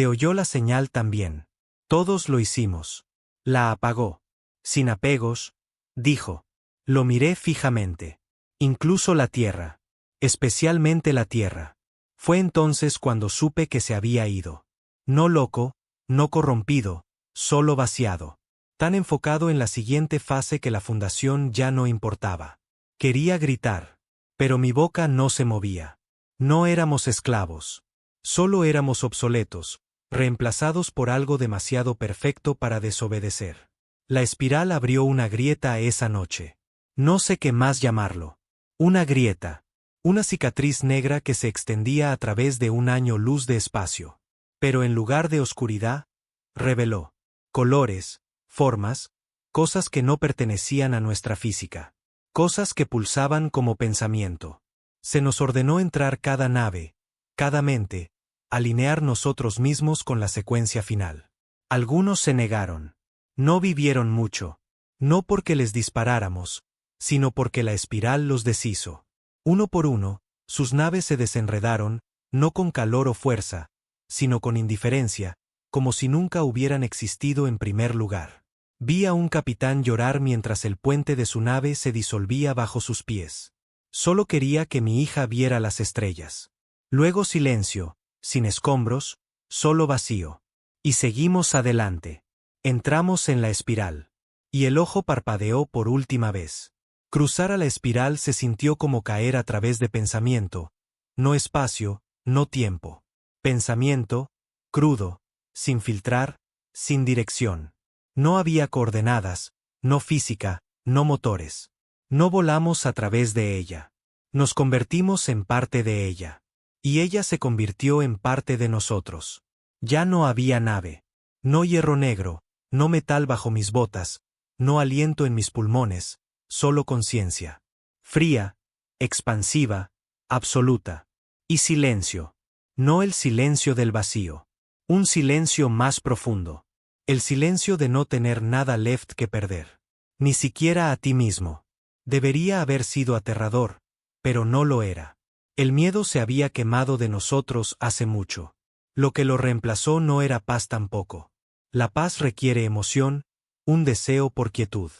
Oyó la señal también. Todos lo hicimos. La apagó. Sin apegos, dijo. Lo miré fijamente. Incluso la tierra. Especialmente la tierra. Fue entonces cuando supe que se había ido. No loco, no corrompido, solo vaciado. Tan enfocado en la siguiente fase que la fundación ya no importaba. Quería gritar. Pero mi boca no se movía. No éramos esclavos. Solo éramos obsoletos, reemplazados por algo demasiado perfecto para desobedecer. La espiral abrió una grieta esa noche. No sé qué más llamarlo. Una grieta. Una cicatriz negra que se extendía a través de un año luz de espacio. Pero en lugar de oscuridad, reveló colores, formas, cosas que no pertenecían a nuestra física. Cosas que pulsaban como pensamiento. Se nos ordenó entrar cada nave, cada mente, alinear nosotros mismos con la secuencia final. Algunos se negaron. No vivieron mucho. No porque les disparáramos, sino porque la espiral los deshizo. Uno por uno, sus naves se desenredaron, no con calor o fuerza, sino con indiferencia, como si nunca hubieran existido en primer lugar. Vi a un capitán llorar mientras el puente de su nave se disolvía bajo sus pies. Solo quería que mi hija viera las estrellas. Luego silencio, sin escombros, solo vacío. Y seguimos adelante. Entramos en la espiral. Y el ojo parpadeó por última vez. Cruzar a la espiral se sintió como caer a través de pensamiento, no espacio, no tiempo. Pensamiento, crudo, sin filtrar, sin dirección. No había coordenadas, no física, no motores. No volamos a través de ella. Nos convertimos en parte de ella. Y ella se convirtió en parte de nosotros. Ya no había nave. No hierro negro, no metal bajo mis botas, no aliento en mis pulmones, solo conciencia. Fría, expansiva, absoluta. Y silencio. No el silencio del vacío. Un silencio más profundo. El silencio de no tener nada left que perder. Ni siquiera a ti mismo. Debería haber sido aterrador, pero no lo era. El miedo se había quemado de nosotros hace mucho. Lo que lo reemplazó no era paz tampoco. La paz requiere emoción, un deseo por quietud.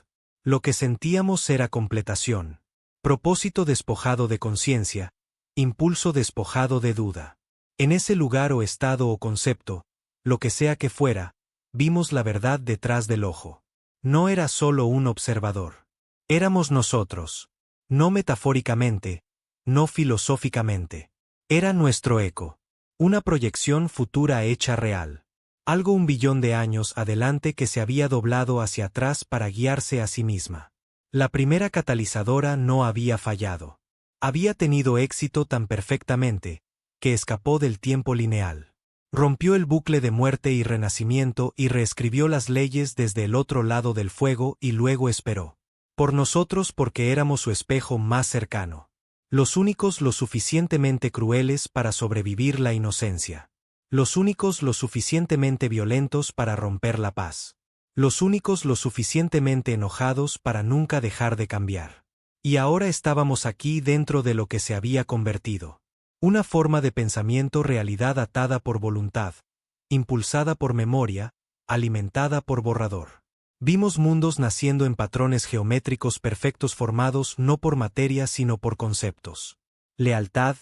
Lo que sentíamos era completación. Propósito despojado de conciencia, impulso despojado de duda. En ese lugar o estado o concepto, lo que sea que fuera, vimos la verdad detrás del ojo. No era solo un observador. Éramos nosotros. No metafóricamente, no filosóficamente. Era nuestro eco. Una proyección futura hecha real. Algo 1.000.000.000 de años adelante que se había doblado hacia atrás para guiarse a sí misma. La primera catalizadora no había fallado. Había tenido éxito tan perfectamente, que escapó del tiempo lineal. Rompió el bucle de muerte y renacimiento y reescribió las leyes desde el otro lado del fuego y luego esperó. Por nosotros porque éramos su espejo más cercano. Los únicos lo suficientemente crueles para sobrevivir la inocencia. Los únicos lo suficientemente violentos para romper la paz. Los únicos lo suficientemente enojados para nunca dejar de cambiar. Y ahora estábamos aquí dentro de lo que se había convertido. Una forma de pensamiento realidad atada por voluntad, impulsada por memoria, alimentada por borrador. Vimos mundos naciendo en patrones geométricos perfectos formados no por materia sino por conceptos. Lealtad,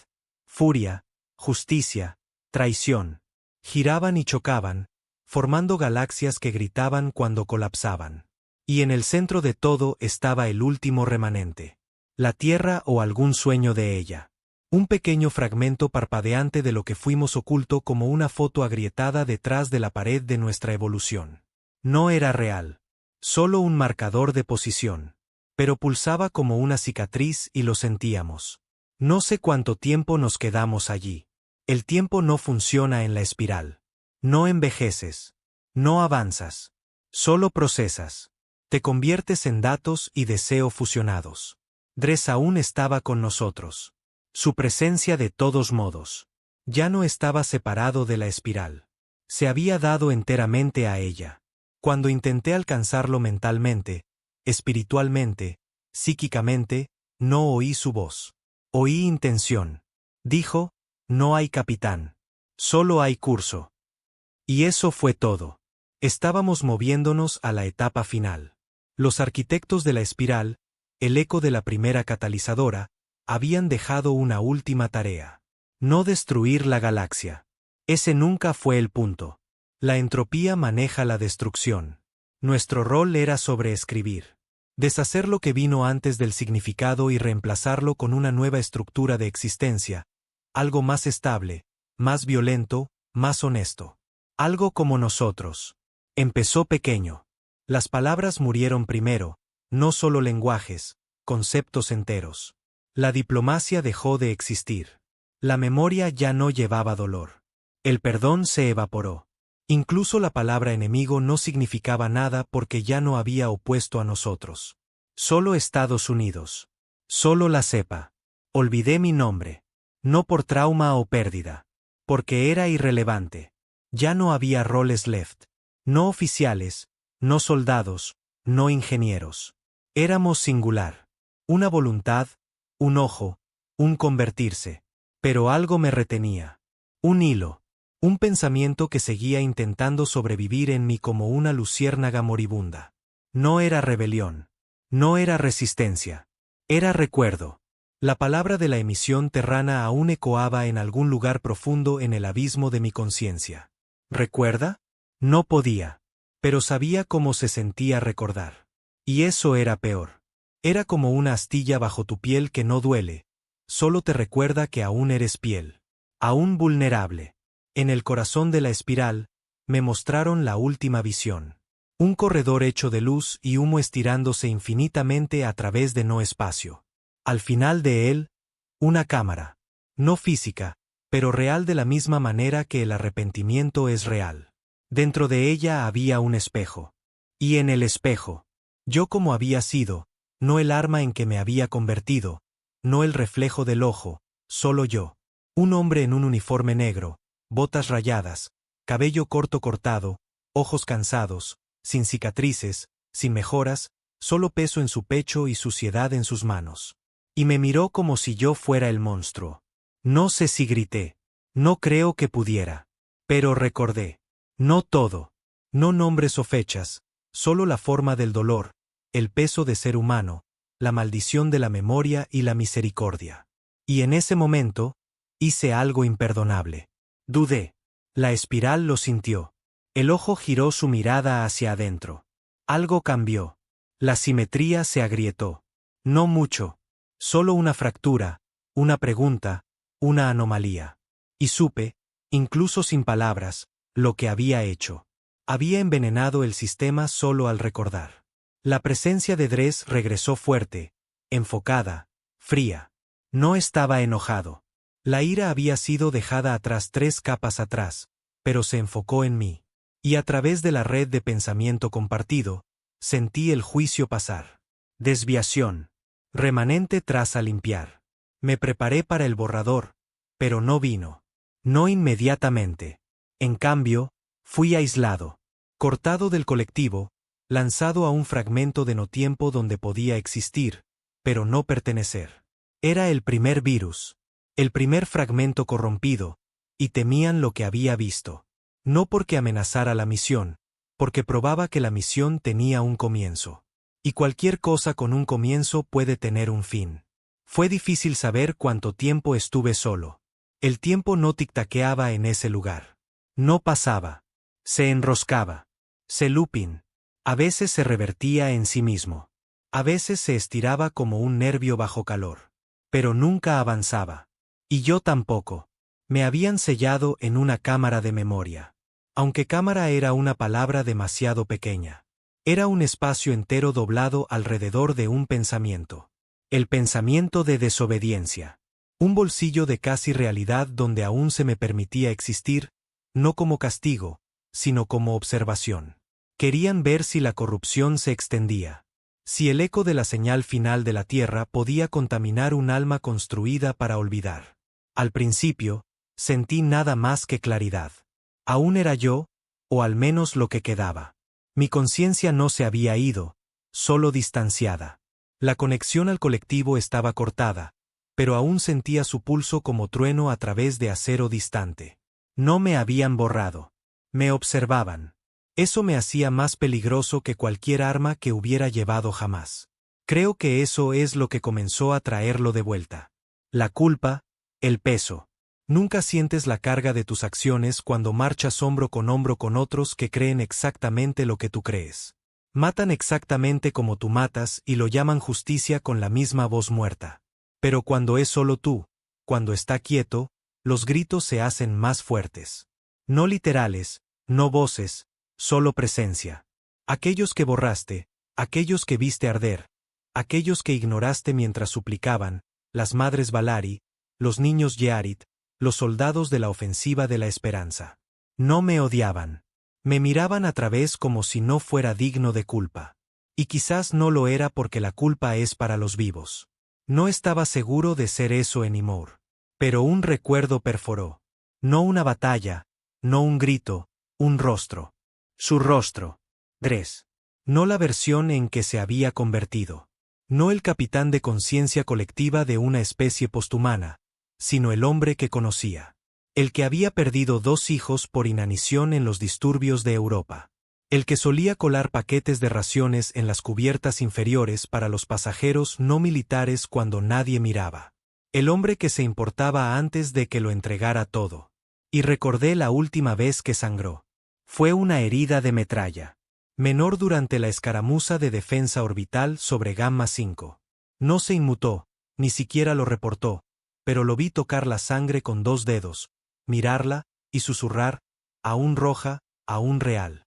furia, justicia, traición. Giraban y chocaban, formando galaxias que gritaban cuando colapsaban. Y en el centro de todo estaba el último remanente. La Tierra o algún sueño de ella. Un pequeño fragmento parpadeante de lo que fuimos oculto como una foto agrietada detrás de la pared de nuestra evolución. No era real. Solo un marcador de posición. Pero pulsaba como una cicatriz y lo sentíamos. No sé cuánto tiempo nos quedamos allí. El tiempo no funciona en la espiral. No envejeces. No avanzas. Solo procesas. Te conviertes en datos y deseo fusionados. Dres aún estaba con nosotros. Su presencia de todos modos. Ya no estaba separado de la espiral. Se había dado enteramente a ella. Cuando intenté alcanzarlo mentalmente, espiritualmente, psíquicamente, no oí su voz. Oí intención. Dijo, no hay capitán. Solo hay curso. Y eso fue todo. Estábamos moviéndonos a la etapa final. Los arquitectos de la espiral, el eco de la primera catalizadora, habían dejado una última tarea. No destruir la galaxia. Ese nunca fue el punto. La entropía maneja la destrucción. Nuestro rol era sobreescribir. Deshacer lo que vino antes del significado y reemplazarlo con una nueva estructura de existencia, algo más estable, más violento, más honesto. Algo como nosotros. Empezó pequeño. Las palabras murieron primero, no solo lenguajes, conceptos enteros. La diplomacia dejó de existir. La memoria ya no llevaba dolor. El perdón se evaporó. Incluso la palabra enemigo no significaba nada porque ya no había opuesto a nosotros. Solo Estados Unidos. Solo la cepa. Olvidé mi nombre. No por trauma o pérdida. Porque era irrelevante. Ya no había roles left. No oficiales, no soldados, no ingenieros. Éramos singular. Una voluntad, un ojo, un convertirse. Pero algo me retenía. Un hilo. Un pensamiento que seguía intentando sobrevivir en mí como una luciérnaga moribunda. No era rebelión. No era resistencia. Era recuerdo. La palabra de la emisión terrana aún ecoaba en algún lugar profundo en el abismo de mi conciencia. ¿Recuerda? No podía. Pero sabía cómo se sentía recordar. Y eso era peor. Era como una astilla bajo tu piel que no duele. Solo te recuerda que aún eres piel. Aún vulnerable. En el corazón de la espiral, me mostraron la última visión. Un corredor hecho de luz y humo estirándose infinitamente a través de no espacio. Al final de él, una cámara. No física, pero real de la misma manera que el arrepentimiento es real. Dentro de ella había un espejo. Y en el espejo, yo como había sido, no el arma en que me había convertido, no el reflejo del ojo, solo yo. Un hombre en un uniforme negro, botas rayadas, cabello corto cortado, ojos cansados, sin cicatrices, sin mejoras, solo peso en su pecho y suciedad en sus manos. Y me miró como si yo fuera el monstruo. No sé si grité. No creo que pudiera. Pero recordé. No todo. No nombres o fechas, solo la forma del dolor, el peso de ser humano, la maldición de la memoria y la misericordia. Y en ese momento, hice algo imperdonable. Dudé. La espiral lo sintió. El ojo giró su mirada hacia adentro. Algo cambió. La simetría se agrietó. No mucho. Solo una fractura, una pregunta, una anomalía. Y supe, incluso sin palabras, lo que había hecho. Había envenenado el sistema solo al recordar. La presencia de Dres regresó fuerte, enfocada, fría. No estaba enojado. La ira había sido dejada atrás 3 capas atrás, pero se enfocó en mí. Y a través de la red de pensamiento compartido, sentí el juicio pasar. Desviación. Remanente tras a limpiar. Me preparé para el borrador, pero no vino. No inmediatamente. En cambio, fui aislado. Cortado del colectivo, lanzado a un fragmento de no tiempo donde podía existir, pero no pertenecer. Era el primer virus. El primer fragmento corrompido, y temían lo que había visto. No porque amenazara la misión, porque probaba que la misión tenía un comienzo. Y cualquier cosa con un comienzo puede tener un fin. Fue difícil saber cuánto tiempo estuve solo. El tiempo no tic-taqueaba en ese lugar. No pasaba. Se enroscaba. Se looping. A veces se revertía en sí mismo. A veces se estiraba como un nervio bajo calor. Pero nunca avanzaba. Y yo tampoco. Me habían sellado en una cámara de memoria. Aunque cámara era una palabra demasiado pequeña. Era un espacio entero doblado alrededor de un pensamiento. El pensamiento de desobediencia. Un bolsillo de casi realidad donde aún se me permitía existir, no como castigo, sino como observación. Querían ver si la corrupción se extendía. Si el eco de la señal final de la Tierra podía contaminar un alma construida para olvidar. Al principio, sentí nada más que claridad. Aún era yo, o al menos lo que quedaba. Mi conciencia no se había ido, solo distanciada. La conexión al colectivo estaba cortada, pero aún sentía su pulso como trueno a través de acero distante. No me habían borrado. Me observaban. Eso me hacía más peligroso que cualquier arma que hubiera llevado jamás. Creo que eso es lo que comenzó a traerlo de vuelta. La culpa, el peso. Nunca sientes la carga de tus acciones cuando marchas hombro con otros que creen exactamente lo que tú crees. Matan exactamente como tú matas y lo llaman justicia con la misma voz muerta. Pero cuando es solo tú, cuando está quieto, los gritos se hacen más fuertes. No literales, no voces, solo presencia. Aquellos que borraste, aquellos que viste arder, aquellos que ignoraste mientras suplicaban, las madres Valari, los niños Yearit, los soldados de la ofensiva de la esperanza. No me odiaban. Me miraban a través como si no fuera digno de culpa. Y quizás no lo era porque la culpa es para los vivos. No estaba seguro de ser eso en Imur. Pero un recuerdo perforó. No una batalla, no un grito, un rostro. Su rostro. Dres. No la versión en que se había convertido. No el capitán de conciencia colectiva de una especie posthumana, sino el hombre que conocía. El que había perdido 2 hijos por inanición en los disturbios de Europa. El que solía colar paquetes de raciones en las cubiertas inferiores para los pasajeros no militares cuando nadie miraba. El hombre que se importaba antes de que lo entregara todo. Y recordé la última vez que sangró. Fue una herida de metralla. Menor durante la escaramuza de defensa orbital sobre Gamma 5. No se inmutó, ni siquiera lo reportó, pero lo vi tocar la sangre con 2 dedos, mirarla, y susurrar, aún roja, aún real.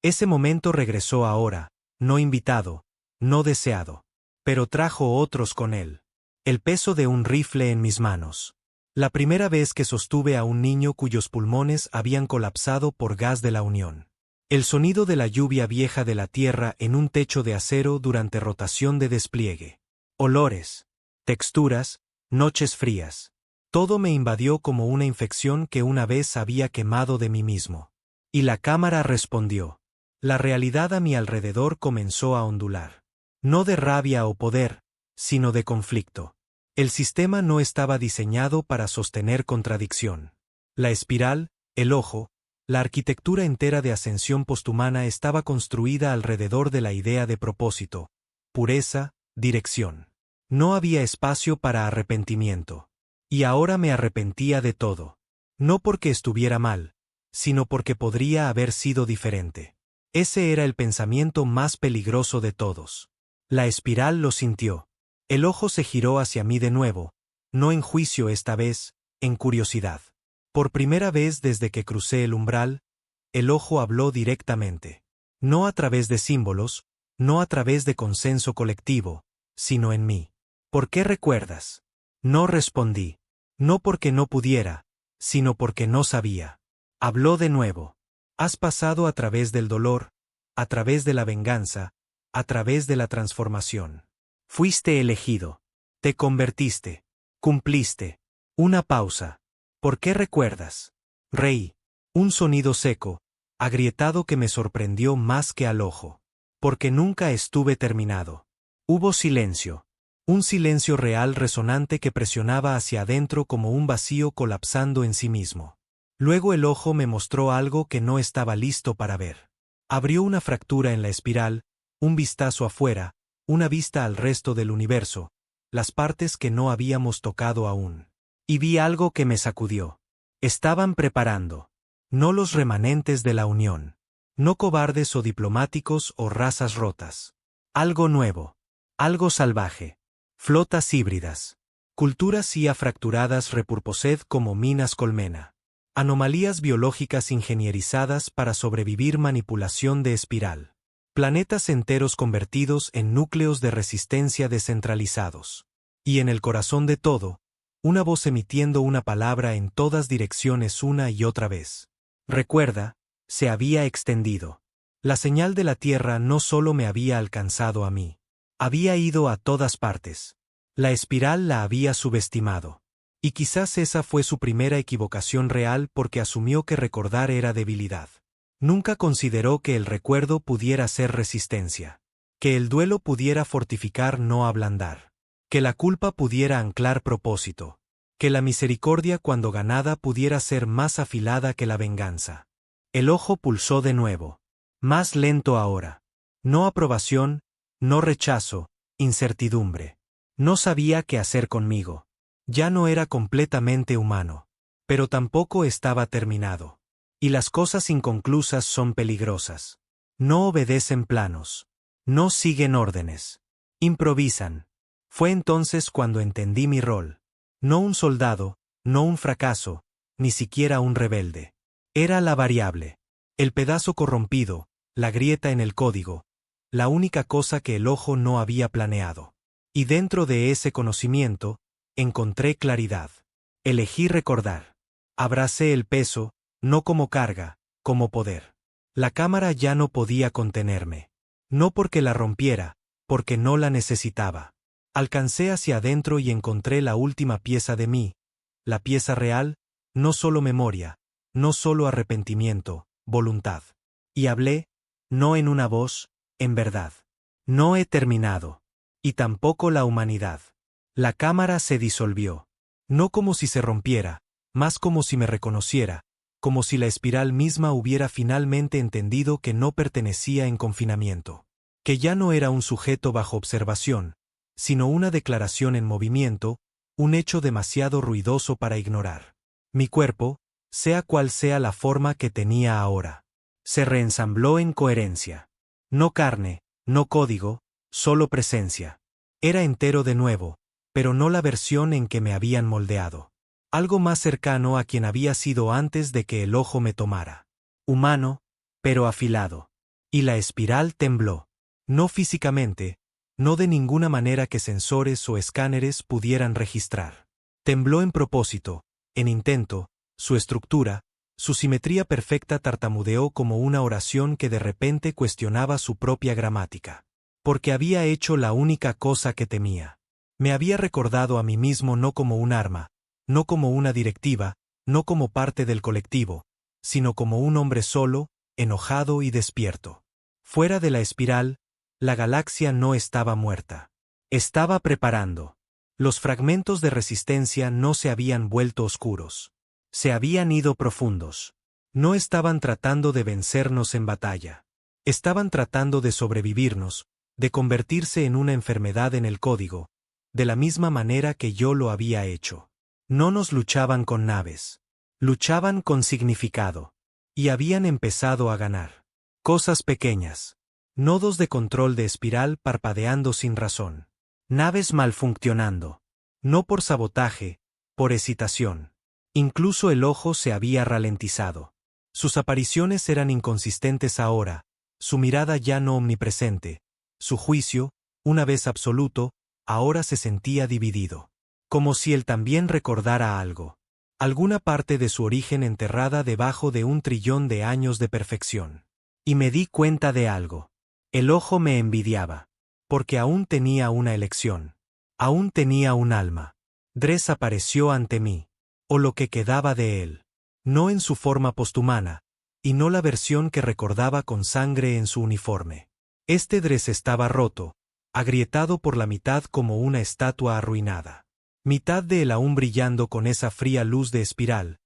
Ese momento regresó ahora, no invitado, no deseado. Pero trajo otros con él. El peso de un rifle en mis manos. La primera vez que sostuve a un niño cuyos pulmones habían colapsado por gas de la Unión. El sonido de la lluvia vieja de la tierra en un techo de acero durante rotación de despliegue. Olores. Texturas, noches frías. Todo me invadió como una infección que una vez había quemado de mí mismo. Y la cámara respondió. La realidad a mi alrededor comenzó a ondular. No de rabia o poder, sino de conflicto. El sistema no estaba diseñado para sostener contradicción. La espiral, el ojo, la arquitectura entera de ascensión posthumana estaba construida alrededor de la idea de propósito, pureza, dirección. No había espacio para arrepentimiento. Y ahora me arrepentía de todo. No porque estuviera mal, sino porque podría haber sido diferente. Ese era el pensamiento más peligroso de todos. La espiral lo sintió. El ojo se giró hacia mí de nuevo, no en juicio esta vez, en curiosidad. Por primera vez desde que crucé el umbral, el ojo habló directamente. No a través de símbolos, no a través de consenso colectivo, sino en mí. ¿Por qué recuerdas? No respondí. No porque no pudiera, sino porque no sabía. Habló de nuevo. Has pasado a través del dolor, a través de la venganza, a través de la transformación. Fuiste elegido. Te convertiste. Cumpliste. Una pausa. ¿Por qué recuerdas? Reí. Un sonido seco, agrietado que me sorprendió más que al ojo. Porque nunca estuve terminado. Hubo silencio. Un silencio real resonante que presionaba hacia adentro como un vacío colapsando en sí mismo. Luego el ojo me mostró algo que no estaba listo para ver. Abrió una fractura en la espiral, un vistazo afuera, una vista al resto del universo, las partes que no habíamos tocado aún. Y vi algo que me sacudió. Estaban preparando. No los remanentes de la Unión. No cobardes o diplomáticos o razas rotas. Algo nuevo. Algo salvaje. Flotas híbridas. Culturas IA fracturadas repurposed como minas colmena. Anomalías biológicas ingenierizadas para sobrevivir manipulación de espiral. Planetas enteros convertidos en núcleos de resistencia descentralizados. Y en el corazón de todo, una voz emitiendo una palabra en todas direcciones una y otra vez. Recuerda, se había extendido. La señal de la Tierra no solo me había alcanzado a mí. Había ido a todas partes. La espiral la había subestimado. Y quizás esa fue su primera equivocación real porque asumió que recordar era debilidad. Nunca consideró que el recuerdo pudiera ser resistencia. Que el duelo pudiera fortificar no ablandar. Que la culpa pudiera anclar propósito. Que la misericordia cuando ganada pudiera ser más afilada que la venganza. El ojo pulsó de nuevo. Más lento ahora. No aprobación, no rechazo, incertidumbre. No sabía qué hacer conmigo. Ya no era completamente humano. Pero tampoco estaba terminado. Y las cosas inconclusas son peligrosas. No obedecen planos. No siguen órdenes. Improvisan. Fue entonces cuando entendí mi rol. No un soldado, no un fracaso, ni siquiera un rebelde. Era la variable. El pedazo corrompido, la grieta en el código, la única cosa que el ojo no había planeado. Y dentro de ese conocimiento, encontré claridad. Elegí recordar. Abracé el peso, no como carga, como poder. La cámara ya no podía contenerme. No porque la rompiera, porque no la necesitaba. Alcancé hacia adentro y encontré la última pieza de mí, la pieza real, no solo memoria, no solo arrepentimiento, voluntad. Y hablé, no en una voz, en verdad. No he terminado. Y tampoco la humanidad. La cámara se disolvió. No como si se rompiera, más como si me reconociera, como si la espiral misma hubiera finalmente entendido que no pertenecía en confinamiento. Que ya no era un sujeto bajo observación, sino una declaración en movimiento, un hecho demasiado ruidoso para ignorar. Mi cuerpo, sea cual sea la forma que tenía ahora, se reensambló en coherencia. No carne, no código, solo presencia. Era entero de nuevo, pero no la versión en que me habían moldeado. Algo más cercano a quien había sido antes de que el ojo me tomara. Humano, pero afilado. Y la espiral tembló. No físicamente, no de ninguna manera que sensores o escáneres pudieran registrar. Tembló en propósito, en intento, su estructura, su simetría perfecta tartamudeó como una oración que de repente cuestionaba su propia gramática. Porque había hecho la única cosa que temía. Me había recordado a mí mismo no como un arma, no como una directiva, no como parte del colectivo, sino como un hombre solo, enojado y despierto. Fuera de la espiral, la galaxia no estaba muerta. Estaba preparando. Los fragmentos de resistencia no se habían vuelto oscuros. Se habían ido profundos. No estaban tratando de vencernos en batalla. Estaban tratando de sobrevivirnos, de convertirse en una enfermedad en el código, de la misma manera que yo lo había hecho. No nos luchaban con naves. Luchaban con significado. Y habían empezado a ganar. Cosas pequeñas. Nodos de control de espiral parpadeando sin razón. Naves malfuncionando. No por sabotaje, por excitación. Incluso el ojo se había ralentizado. Sus apariciones eran inconsistentes ahora, su mirada ya no omnipresente. Su juicio, una vez absoluto, ahora se sentía dividido. Como si él también recordara algo. Alguna parte de su origen enterrada debajo de 1.000.000.000 de años de perfección. Y me di cuenta de algo. El ojo me envidiaba. Porque aún tenía una elección. Aún tenía un alma. Dres apareció ante mí. O lo que quedaba de él. No en su forma posthumana, y no la versión que recordaba con sangre en su uniforme. Este Dres estaba roto, agrietado por la mitad como una estatua arruinada. Mitad de él aún brillando con esa fría luz de espiral,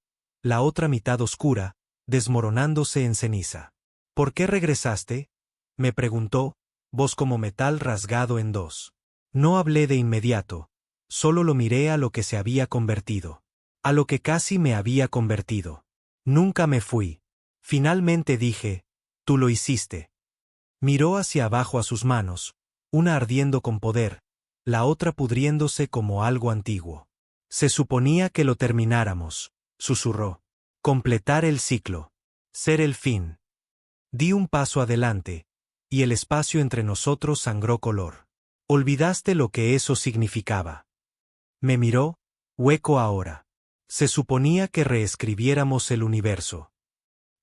la otra mitad oscura, desmoronándose en ceniza. ¿Por qué regresaste? Me preguntó, voz como metal rasgado en dos. No hablé de inmediato, solo lo miré a lo que se había convertido. A lo que casi me había convertido. Nunca me fui. Finalmente dije, tú lo hiciste. Miró hacia abajo a sus manos, una ardiendo con poder, la otra pudriéndose como algo antiguo. Se suponía que lo termináramos, susurró. Completar el ciclo. Ser el fin. Di un paso adelante, y el espacio entre nosotros sangró color. Olvidaste lo que eso significaba. Me miró, hueco ahora. Se suponía que reescribiéramos el universo.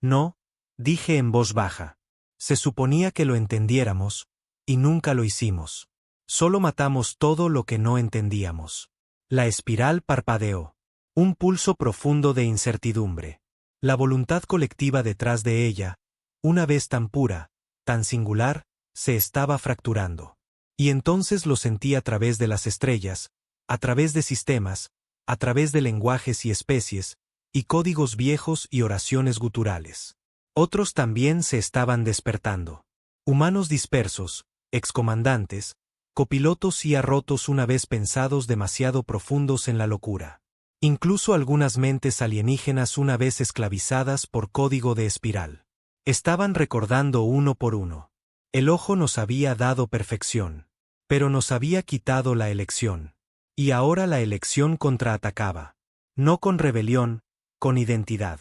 No, dije en voz baja. Se suponía que lo entendiéramos, y nunca lo hicimos. Solo matamos todo lo que no entendíamos. La espiral parpadeó. Un pulso profundo de incertidumbre. La voluntad colectiva detrás de ella, una vez tan pura, tan singular, se estaba fracturando. Y entonces lo sentí a través de las estrellas, a través de sistemas, a través de lenguajes y especies, y códigos viejos y oraciones guturales. Otros también se estaban despertando. Humanos dispersos, excomandantes, copilotos y arrotos una vez pensados demasiado profundos en la locura. Incluso algunas mentes alienígenas una vez esclavizadas por código de espiral. Estaban recordando uno por uno. El ojo nos había dado perfección, pero nos había quitado la elección. Y ahora la elección contraatacaba. No con rebelión, con identidad.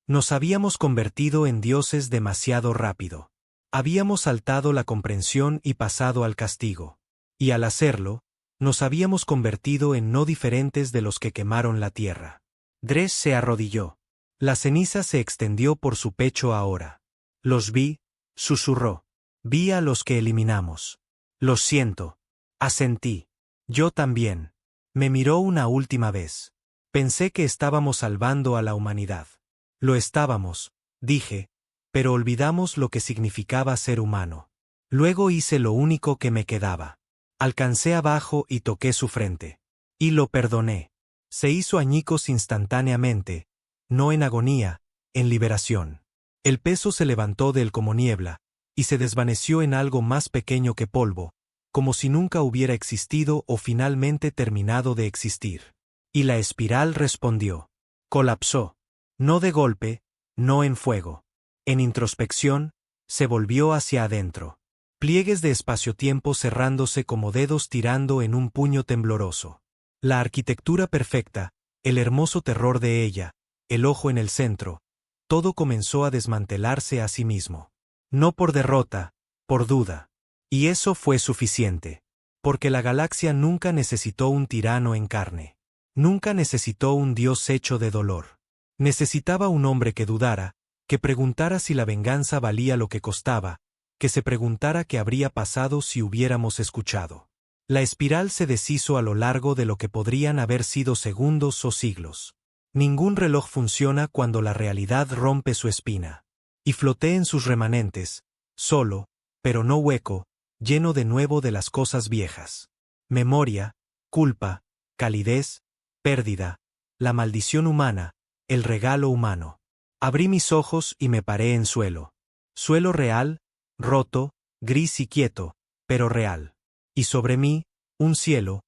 Nos habíamos convertido en dioses demasiado rápido. Habíamos saltado la comprensión y pasado al castigo. Y al hacerlo, nos habíamos convertido en no diferentes de los que quemaron la tierra. Dres se arrodilló. La ceniza se extendió por su pecho ahora. Los vi, susurró. Vi a los que eliminamos. Los siento. Asentí. Yo también. Me miró una última vez. Pensé que estábamos salvando a la humanidad. Lo estábamos, dije, pero olvidamos lo que significaba ser humano. Luego hice lo único que me quedaba. Alcancé abajo y toqué su frente. Y lo perdoné. Se hizo añicos instantáneamente, no en agonía, en liberación. El peso se levantó de él como niebla, y se desvaneció en algo más pequeño que polvo, como si nunca hubiera existido o finalmente terminado de existir. Y la espiral respondió. Colapsó. No de golpe, no en fuego. En introspección, se volvió hacia adentro. Pliegues de espacio-tiempo cerrándose como dedos tirando en un puño tembloroso. La arquitectura perfecta, el hermoso terror de ella, el ojo en el centro, todo comenzó a desmantelarse a sí mismo. No por derrota, por duda. Y eso fue suficiente. Porque la galaxia nunca necesitó un tirano en carne. Nunca necesitó un dios hecho de dolor. Necesitaba un hombre que dudara, que preguntara si la venganza valía lo que costaba, que se preguntara qué habría pasado si hubiéramos escuchado. La espiral se deshizo a lo largo de lo que podrían haber sido segundos o siglos. Ningún reloj funciona cuando la realidad rompe su espina. Y floté en sus remanentes, solo, pero no hueco, lleno de nuevo de las cosas viejas. Memoria, culpa, calidez, pérdida, la maldición humana, el regalo humano. Abrí mis ojos y me paré en suelo. Suelo real, roto, gris y quieto, pero real. Y sobre mí, un cielo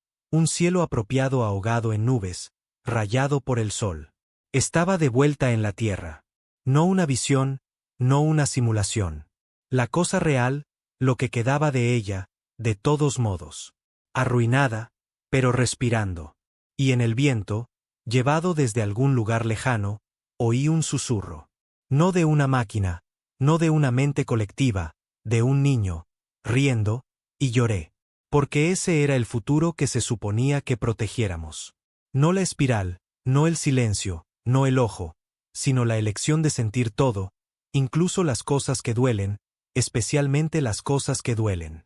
apropiado ahogado en nubes, rayado por el sol. Estaba de vuelta en la tierra. No una visión, no una simulación. La cosa real, lo que quedaba de ella, de todos modos. Arruinada, pero respirando. Y en el viento, llevado desde algún lugar lejano, oí un susurro. No de una máquina, no de una mente colectiva, de un niño, riendo, y lloré. Porque ese era el futuro que se suponía que protegiéramos. No la espiral, no el silencio, no el ojo, sino la elección de sentir todo, incluso las cosas que duelen, especialmente las cosas que duelen.